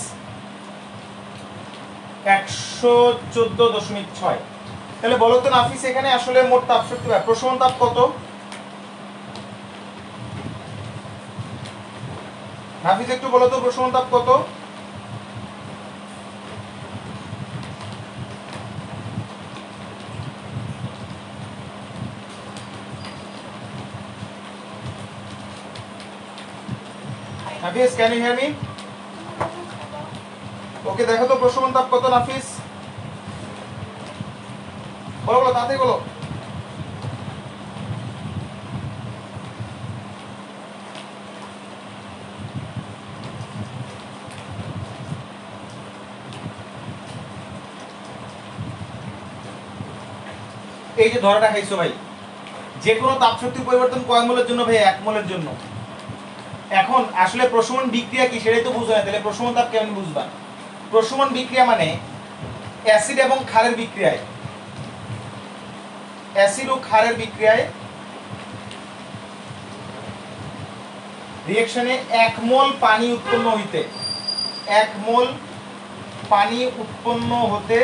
A: 114.6। তাহলে বলো তো নাফিস এখানে আসলে মোট তাপ শক্তি বা প্রশমন তাপ কত? নাফিস একটু বলো তো প্রশমন তাপ কত? নাফিস ক্যান ইউ হিয়ার মি? ওকে দেখো তো প্রশমন তাপ কত নাফিস? বলো বলো তাড়াতাড়ি বলো। এই যে ধরাটা খাইছো ভাই, যে কোনো তাপ শক্তির পরিবর্তন কয় মোলের জন্য ভাই? 1 মোলের জন্য। এখন আসলে প্রশমন বিক্রিয়া কি সেটাই তো বুঝো না, তাহলে প্রশমন তাপ কেমন বুঝবা? প্রশমন বিক্রিয়া মানে অ্যাসিড এবং ক্ষারের বিক্রিয়ায়, অ্যাসিড ও ক্ষারের বিক্রিয়ায় রিঅ্যাকশনে 1 মোল পানি উৎপন্ন হইতে, 1 মোল পানি উৎপন্ন হতে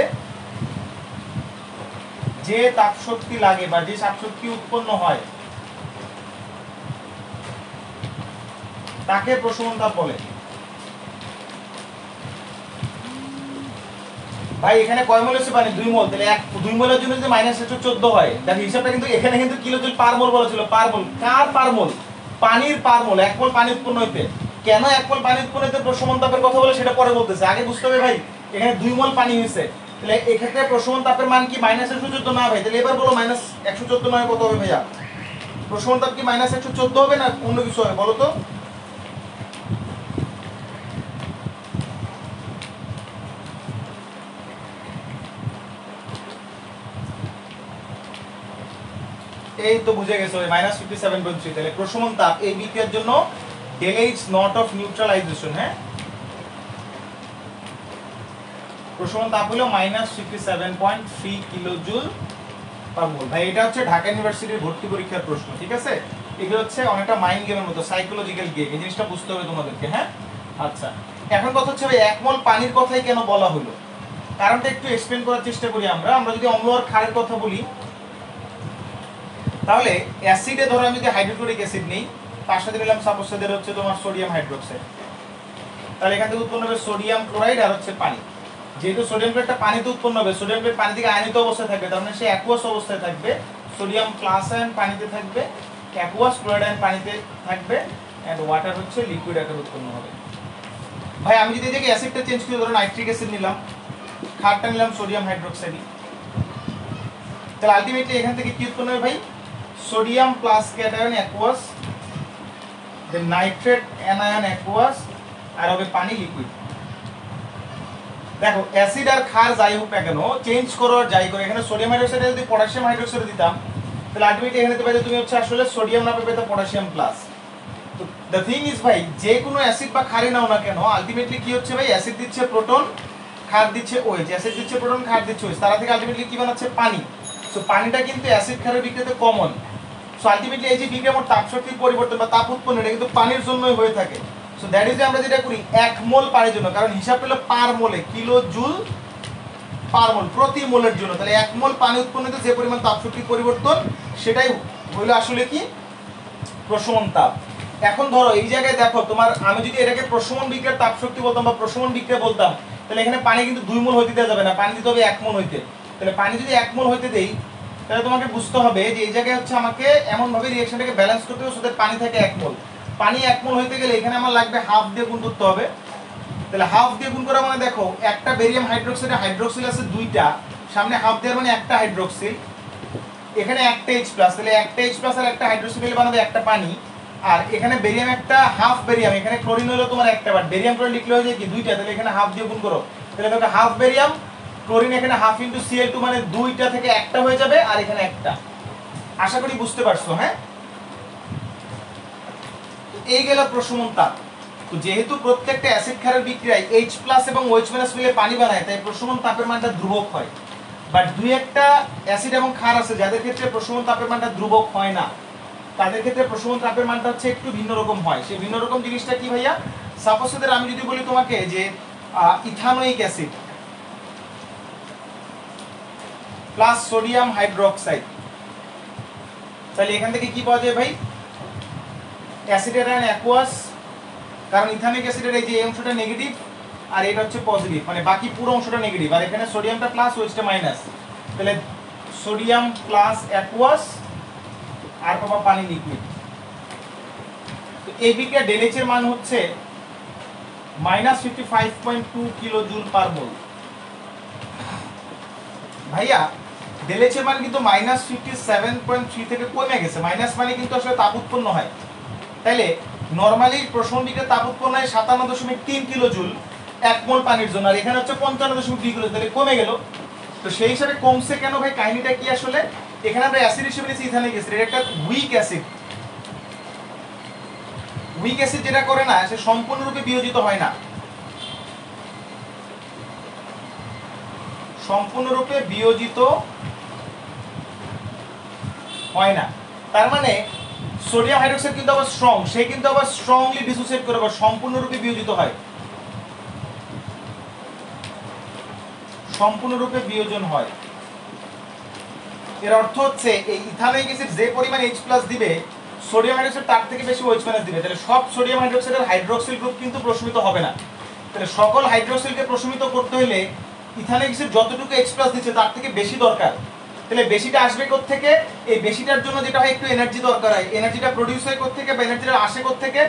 A: যে তাপ শক্তি লাগে বা যে তাপ শক্তি উৎপন্ন হয় তাকে প্রশমন তাপ বলে। ভাই এখানে কয় মোল আছে পানি? 2 মোল। তাহলে 2 মোলের জন্য যদি -114 হয়, তাহলে হিসাবটা কিন্তু এখানে কিন্তু কিলোজুল পার মোল বলা ছিল। পার মোল কার পার মোল? পানির পার মোল। 1 মোল পানি উৎপন্ন হইতে, কেন 1 মোল পানি উৎপন্ন হইতে প্রশমন তাপের কথা বলে সেটা পরে বলতেছে, আগে বুঝতে হবে ভাই এখানে 2 মোল পানি হইছে, তাহলে এই ক্ষেত্রে প্রশমন তাপের মান কি -114 না ভাই? তাহলে এবার বলো -114 নয় কত হবে ভাইয়া? প্রশমন তাপ কি -114 হবে না অন্য কিছু হবে বলো তো? এই তো বুঝে গেছো -57.3। তাহলে প্রশমন তাপ এই বিক্রিয়ার জন্য ডেলএইচ নট অফ নিউট্রালাইজেশন, হ্যাঁ প্রশমন তাপ হলো -57.3 কিলোজুল পার মোল। ভাই এটা হচ্ছে ঢাকা ইউনিভার্সিটির ভর্তি পরীক্ষার প্রশ্ন, ঠিক আছে? এগুলো হচ্ছে অনেকটা মাইন্ড গেমের মতো, সাইকোলজিক্যাল গেম, এই জিনিসটা বুঝতে হবে তোমাদেরকে, হ্যাঁ? আচ্ছা এখন কথা হচ্ছে ভাই 1 মোল পানির কথাই কেন বলা হলো, কারণটা একটু এক্সপ্লেন করার চেষ্টা করি। আমরা যদি অম্ল আর ক্ষারের কথা বলি, তাহলে অ্যাসিডে ধরো আমি যদি হাইড্রোক্লোরিক অ্যাসিড নেই, তার সাথে নিলাম সাপোজ সেদের হচ্ছে তোমার সোডিয়াম হাইড্রোক্সাইড, তাহলে এখান থেকে উৎপন্ন হবে সোডিয়াম ক্লোরাইড আর হচ্ছে পানি। যেহেতু সোডিয়াম ক্লোরাইডটা পানিতে উৎপন্ন হবে, সোডিয়াম ক্লোরাইড পানি থেকে আয়নিত অবস্থায় থাকবে, তার মানে সে অ্যাকুয়াস অবস্থায় থাকবে। সোডিয়াম প্লাস আয়ন পানিতে থাকবে, অ্যাকুয়াস ক্লোরাইড আয়ন পানিতে থাকবে, এন্ড ওয়াটার হচ্ছে লিকুইড আকারে উৎপন্ন হবে। ভাই আমি যদি এদিকে অ্যাসিডটা চেঞ্জ করি, ধরো নাইট্রিক অ্যাসিড নিলাম, ক্ষারটা নিলাম সোডিয়াম হাইড্রোক্সাইড, তাহলে আলটিমেটলি এখান থেকে কি উৎপন্ন হবে ভাই? সোডিয়াম প্লাস ক্যাটায়ন অ্যাকুয়াস, দেন নাইট্রেট অ্যানায়ন অ্যাকুয়াস, আর হবে পানি লিকুইড। দেখো অ্যাসিড আর ক্ষার যাই হোক না কেন, চেঞ্জ করো আর যাই করো, এখানে সোডিয়াম হাইড্রোক্সাইডে যদি পটাশিয়াম হাইড্রোক্সাইড দিতাম, তাহলে আলটিমেটলি এখানে তো তুমি হচ্ছে আসলে সোডিয়াম না পেতে পটাশিয়াম প্লাস। তো দ্য থিং ইজ ভাই, যে কোনো অ্যাসিড বা ক্ষারই নাও না কেন, আলটিমেটলি কি হচ্ছে ভাই? অ্যাসিড দিচ্ছে প্রোটন, ক্ষার দিচ্ছে OH, অ্যাসিড দিচ্ছে প্রোটন, ক্ষার দিচ্ছে OH, তারা থেকে আলটিমেটলি কি বানাচ্ছে? পানি। সো পানিটা কিন্তু অ্যাসিড ক্ষারের বিক্রিয়াতে কমন। সো আলটিমেটলি এই যে বিক্রিয়া মোট তাপ শক্তির পরিবর্তন বা তাপ উৎপন্ন, এটা কিন্তু পানির জন্যই হয়ে থাকে। সো দ্যাট ইজ আমরা যেটা করি 1 মোল পানির জন্য, কারণ হিসাব পেলো পার মোলে, কিলো জুল পার মোল, প্রতি মোলের জন্য। তাহলে 1 মোল পানি উৎপন্নতে যে পরিমাণ তাপ শক্তির পরিবর্তন, সেটাই হলো আসলে কি? প্রশমন তাপ। এখন ধরো এই জায়গায় দেখো তোমার, আমি যদি এটাকে প্রশমন বিক্রিয়ার তাপ শক্তি বলতাম বা প্রশমন বিক্রিয়া বলতাম, তাহলে এখানে পানি কিন্তু 2 মোল হইতে দেওয়া যাবে না, পানি দিতে হবে 1 মোল হইতে। তাহলে পানি যদি 1 মোল হইতে দেই, তাহলে তোমাকে বুঝতে হবে যে এই জায়গায় হচ্ছে আমাকে এমন ভাবে রিঅ্যাকশনটাকে ব্যালেন্স করতে হবে যাতে পানি থাকে 1 মোল। পানি 1 মোল হইতে গেলে এখানে আমার লাগবে হাফ দিয়ে গুণ করতে হবে। তাহলে হাফ দিয়ে গুণ করা মানে দেখো একটা বেরিয়াম হাইড্রোক্সাইডে হাইড্রোক্সিল আছে 2টা, সামনে হাফ দেওয়ার মানে একটা হাইড্রোক্সিল, এখানে একটা H+, তাহলে একটা H+ আর একটা হাইড্রোক্সিল মিলে বানাবে একটা পানি। আর এখানে বেরিয়াম একটা হাফ বেরিয়াম, এখানে ক্লোরিন হলো তোমার একটা, বাট বেরিয়াম ক্লোরিন লিখলে হয়ে যায় কি 2টা, তাহলে এখানে হাফ দিয়ে গুণ করো, তাহলে দেখো হাফ বেরিয়াম ক্লোরিন, এখানে হাফ ইনটু Cl2 মানে 2টা থেকে একটা হয়ে যাবে, আর এখানে একটা। আশা করি বুঝতে পারছো, হ্যাঁ? এই গেল প্রশমন তাপ। তো যেহেতু প্রত্যেকটা অ্যাসিড ক্ষারের বিক্রিয়ায় H+ এবং OH- মিলে পানি বানায়, তাই প্রশমন তাপের মানটা ধ্রুবক হয়। বাট দুই একটা অ্যাসিড এবং ক্ষার আছে যাদের ক্ষেত্রে প্রশমন তাপের মানটা ধ্রুবক হয় না, তাদের ক্ষেত্রে প্রশমন তাপের মানটা হচ্ছে একটু ভিন্ন রকম হয়। সেই ভিন্ন রকম জিনিসটা কি ভাইয়া? সাপোজ আমি যদি বলি তোমাকে যে ethanoic acid plus sodium hydroxide, তাহলে এখান থেকে কি পাওয়া যায় ভাই? অ্যাসিডের আয়ন অ্যাকুয়াস, কারণ ইথানোয়িক অ্যাসিডের এই যে এই অংশটা নেগেটিভ আর এটা হচ্ছে পজিটিভ, মানে বাকি পুরো অংশটা নেগেটিভ, আর এখানে সোডিয়ামটা প্লাস ওইচটা মাইনাস, তাহলে সোডিয়াম প্লাস অ্যাকুয়াস আর পাবা পানি লিকুইড। তো এই বিক্রিয়া ΔH এর মান হচ্ছে -55.2 কিলোজুল পার মোল। ভাইয়া ΔH এর মান কিন্তু -57.3 থেকে কমে গেছে, মাইনাস মানে কিন্তু আসলে তাপ উৎপন্ন হয়। তাইলে নরমালি প্রশমন বিক্রিয়ার তাপ উৎপন্ন হয় 57.3 কিলোজুল 1 মোল পানির জন্য, আর এখানে হচ্ছে 55.2 কিলোজুল, তাহলে কমে গেল। তো সেই হিসাবে কমছে কেন ভাই? কাহিনীটা কি আসলে? এখানে আমরা অ্যাসিড হিসেবে নিয়েছি ইথানোয়িক অ্যাসিড, এটা একটা উইক অ্যাসিড। উইক অ্যাসিড যেটা করে না, সে সম্পূর্ণরূপে বিয়োজিত হয় না, সম্পূর্ণরূপে বিয়োজিত হয় না। তার মানে সোডিয়াম হাইড্রোক্সাইড কিন্তু আবার স্ট্রং, সে কিন্তু আবার স্ট্রংলি ডিসোসিয়েট করে, আবার সম্পূর্ণরূপে বিয়োজিত হয়, সম্পূর্ণরূপে বিয়োজন হয়। এর অর্থ হচ্ছে এই ইথানোয়িক অ্যাসিড যে পরিমাণ H+ দিবে, সোডিয়াম হাইড্রোক্সাইড তার থেকে বেশি OH- দিবে, তাহলে সব সোডিয়াম হাইড্রোক্সাইডের হাইড্রোক্সিল গ্রুপ কিন্তু প্রশমিত হবে না। তাহলে সকল হাইড্রোক্সিলকে প্রশমিত করতে হলে ইথানোয়িক অ্যাসিড যতটুকু H+ দিচ্ছে তার থেকে বেশি দরকার। তাহলে বেশিটা আসবে কোথা থেকে? এই বেশিটার জন্য যেটা হয় একটু এনার্জি দরকার হয়, এনার্জিটা প্রোডিউস হয় কোথা থেকে বা এনার্জিটা আসে কোথা থেকে?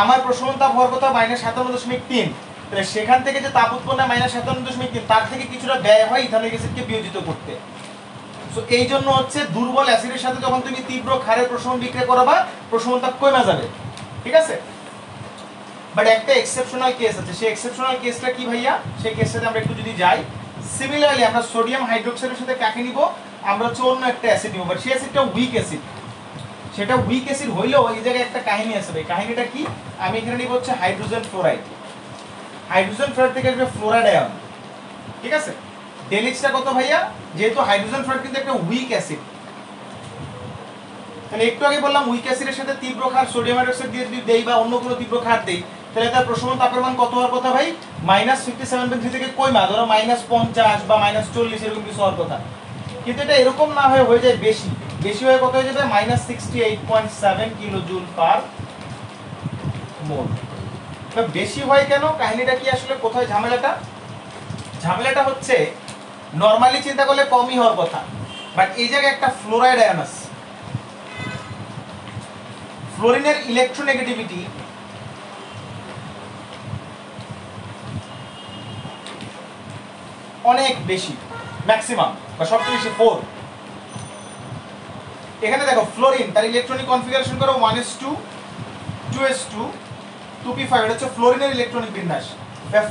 A: আমার প্রশমন তাপ হওয়ার কথা -57.3, তাহলে সেখান থেকে যে তাপ উৎপন্ন হয় -57.3, তার থেকে কিছুটা ব্যয় হয় ইথানোয়িক অ্যাসিডকে বিয়োজিত করতে। সো এই জন্য হচ্ছে দুর্বল অ্যাসিডের সাথে যখন তুমি তীব্র ক্ষারের প্রশমন বিক্রিয়া করাবা, প্রশমন তাপ কমে যাবে, ঠিক আছে? বাট একটা এক্সেপশনাল কেস আছে, সেই এক্সেপশনাল কেসটা কি ভাইয়া? সেই কেসটাতে আমরা একটু যদি যাই, সিমিলারলি আমরা সোডিয়াম হাইড্রোক্সাইডের সাথে কাকে নিব? আমরা হচ্ছে অন্য একটা অ্যাসিড নিব, বাট সেই অ্যাসিডটা উইক অ্যাসিড। সেটা উইক অ্যাসিড হইলেও এই জায়গায় একটা কাহিনী আছে ভাই। কাহিনীটা কি? আমি এখানে নিব হচ্ছে হাইড্রোজেন ফ্লোরাইড। হাইড্রোজেন ফ্লোরাইড থেকে আসবে ফ্লোরাইড আয়ন, ঠিক আছে? ΔHটা কত ভাইয়া? যেহেতু হাইড্রোজেন ফ্লোরাইড কিন্তু একটা উইক অ্যাসিড, তাহলে একটু আগে বললাম উইক অ্যাসিডের সাথে তীব্র ক্ষার সোডিয়াম হাইড্রোক্সাইড দিয়ে যদি দেই বা অন্য কোনো তীব্র ক্ষার দেই, তাহলে তার প্রশমন তাপের মান কত হওয়ার কথা ভাই? -57.3 থেকে কইমা ধরো -50 বা -40 এরকম কিছু হওয়ার কথা। কিন্তু এটা এরকম না হয়ে যায় বেশি, বেশি হয়ে কত হয়ে যাবে? -68.7 কিলোজুল পার মোল। বেশি হয় কেন? কাহিনীটা কি আসলে? কোথায় ঝামেলাটা? ঝামেলাটা হচ্ছে নরমালি চিন্তা করলে কমই হওয়ার কথা, বাট এই জায়গায় একটা ফ্লোরাইড আয়ন আছে। ফ্লোরিনের ইলেকট্রোনেগেটিভিটি অনেক বেশি, ম্যাক্সিমাম বা সবচেয়ে বেশি 4। এখানে দেখো ফ্লোরিন তার ইলেকট্রনিক কনফিগারেশন করো 1s2 2s2 2p5, এটা হচ্ছে ফ্লোরিনের ইলেকট্রনিক বিন্যাস।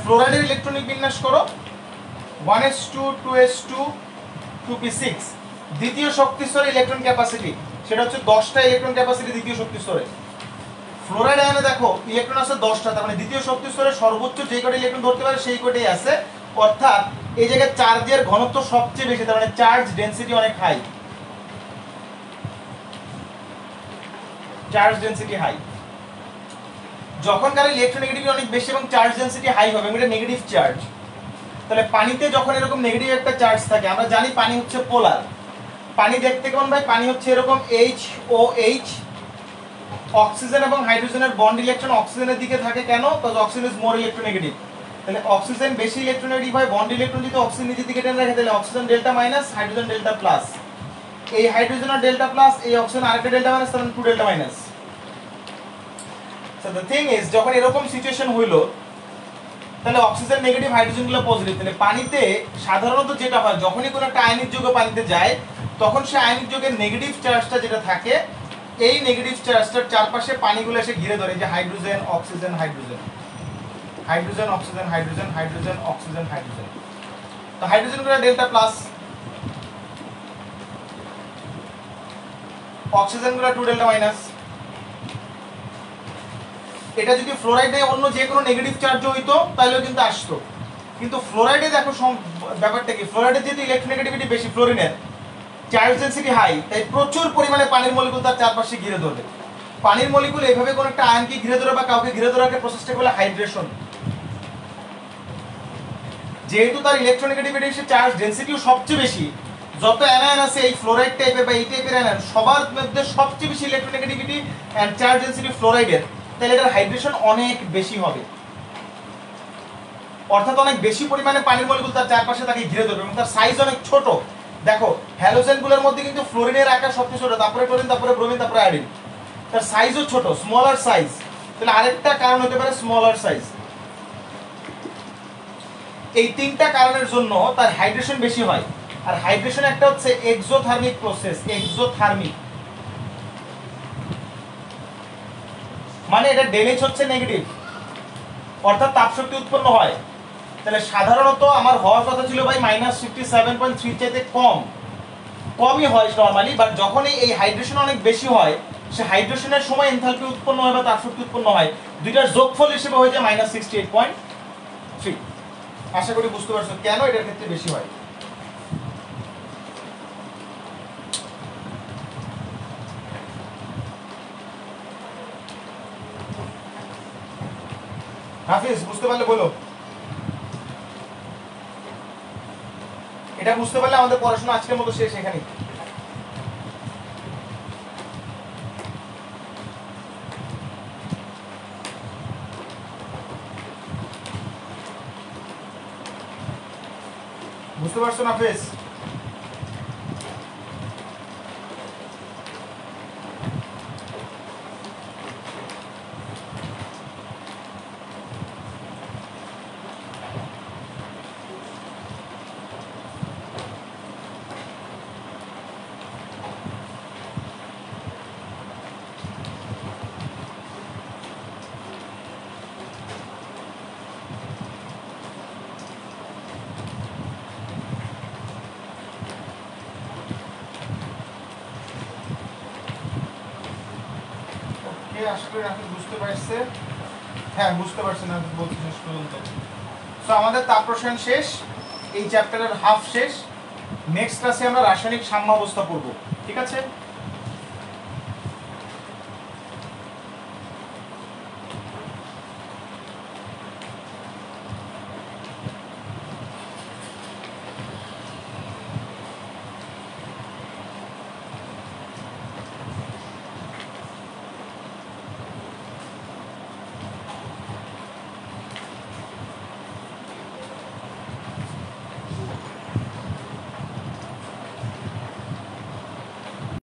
A: ফ্লোরাইডের ইলেকট্রনিক বিন্যাস করো 1s2 2s2 2p6। দ্বিতীয় শক্তি স্তরে ইলেকট্রন ক্যাপাসিটি সেটা হচ্ছে 10টা ইলেকট্রন ক্যাপাসিটি দ্বিতীয় শক্তি স্তরে। ফ্লোরাইড আয়নে দেখো ইলেকট্রন আছে 10টা, তার মানে দ্বিতীয় শক্তি স্তরে সর্বোচ্চ যে কটা ইলেকট্রন ধরতে পারে সেই কটাই আছে, অর্থাৎ এই জায়গায় চার্জের ঘনত্ব সবচেয়ে বেশি, তার মানে চার্জ ডেনসিটি অনেক হাই, চার্জ ডেনসিটি হাই। যখন কারো ইলেকট্রোনেগেটিভিটি অনেক বেশি এবং চার্জ ডেনসিটি হাই হবে, এটা নেগেটিভ চার্জ। তাহলে পানিতে যখন এরকম নেগেটিভ একটা চার্জ থাকে, আমরা জানি পানি হচ্ছে পোলার। পানি দেখতে কেমন ভাই? পানি হচ্ছে এরকম HOH, অক্সিজেন এবং হাইড্রোজেনের বন্ড ইলেকট্রন অক্সিজেনের দিকে থাকে কেন? Because oxygen is more electronegative. তাহলে অক্সিজেন বেশি ইলেকট্রোনেগেটিভ হয়, বন্ড ইলেকট্রন যদি অক্সিজেন নিচের দিকে টেনে রাখে তাহলে oxygen delta minus, hydrogen delta plus. এই হাইড্রোজেনের ডেল্টা প্লাস, এই অক্সিজেন আরেকটা ডেল্টা মাইনাস, তাহলে 2 delta minus. So the thing is যখন এরকম সিচুয়েশন হইলো তাহলে অক্সিজেন নেগেটিভ, হাইড্রোজেন গুলো পজিটিভ। তাহলে পানিতে সাধারণত যেটা হয় যখনই কোনো একটা আয়নিক যৌগ পানিতে যায় তখন সেই আয়নিক যৌগের নেগেটিভ চার্জটা যেটা থাকে, এই নেগেটিভ চার্জটার চারপাশে পানিগুলো এসে ঘিরে ধরে, যে hydrogen oxygen hydrogen, hydrogen oxygen hydrogen, hydrogen oxygen hydrogen. তো হাইড্রোজেন গুলো ডেল্টা প্লাস, অক্সিজেন গুলো 2 ডেল্টা মাইনাস। এটা যদি ফ্লোরাইডে অন্য যে কোনো নেগেটিভ চার্জ হইতো তাহলেও কিন্তু আসতো, কিন্তু ফ্লোরাইডে দেখো ব্যাপারটা কি, ফ্লোরাইডে যেহেতু ইলেকট্রোনেগেটিভিটি বেশি, ফ্লোরিনের চার্জ ডেনসিটি হাই, তাই প্রচুর পরিমাণে পানির মলিকুল তার চারপাশে ঘিরে ধরবে। পানির মলিকুল এইভাবে কোনো একটা আয়নকে ঘিরে ধরে বা কাউকে ঘিরে ধরাকে প্রসেসটাকে বলে হাইড্রেশন। যেহেতু তার ইলেকট্রোনেগেটিভিটি চার্জ ডেনসিটিও সবচেয়ে বেশি, যত অ্যানায়ন আছে এই ফ্লোরাইড টাইপের বা এই টাইপের অ্যানায়ন সবার মধ্যে সবচেয়ে বেশি ইলেকট্রোনেগেটিভিটি এন্ড চার্জ ডেনসিটি ফ্লোরাইডের, তাহলে এটার হাইড্রেশন অনেক বেশি হবে, অর্থাৎ অনেক বেশি পরিমাণে পানির মলিকুল তার চারপাশে তাকে ঘিরে ধরবে এবং তার সাইজ অনেক ছোট। দেখো হ্যালোজেনগুলোর মধ্যে কিন্তু ফ্লোরিনের আকার সবচেয়ে ছোট, তারপরে ক্লোরিন, তারপরে ব্রোমিন, তারপরে আয়োডিন, তার সাইজও ছোট, স্মলার সাইজ। তাহলে আরেকটা কারণ হতে পারে স্মলার সাইজ। এই তিনটা কারণের জন্য তার হাইড্রেশন বেশি হয়। আর হাইড্রেশন একটা হচ্ছে এক্সোথার্মিক প্রসেস, এক্সোথার্মিক মানে এটা ডেলেজ হচ্ছে নেগেটিভ, অর্থাৎ তাপশক্তি উৎপন্ন হয়। তাহলে সাধারণত আমার হওয়ার কথা ছিল ভাই -57.3 চাইতে কমই হয় নরমালি, বাট যখনই এই হাইড্রেশন অনেক বেশি হয়, সে হাইড্রেশনের সময় এনথালপি উৎপন্ন হয় বা তাপশক্তি উৎপন্ন হয়, দুইটার যোগফল হিসেবে হয়ে যায় -68.3। আশা করি বুঝতে পারছো কেন এটার ক্ষেত্রে বেশি হয়। হাফিজ বুঝতে পারলে বলো, এটা বুঝতে পারলে আমাদের পড়াশোনা আজকের মতো শেষ এখানেই। বুঝতে পারছো না হাফিজ? আশা করি আপনি বুঝতে পারছে। হ্যাঁ বুঝতে পারছেন, আমি বলছি শেষ পর্যন্ত। সো আমাদের তাপ রসায়ন শেষ, এই চ্যাপ্টারের হাফ শেষ। নেক্সট ক্লাসে আমরা রাসায়নিক সাম্যাবস্থা পড়ব, ঠিক আছে?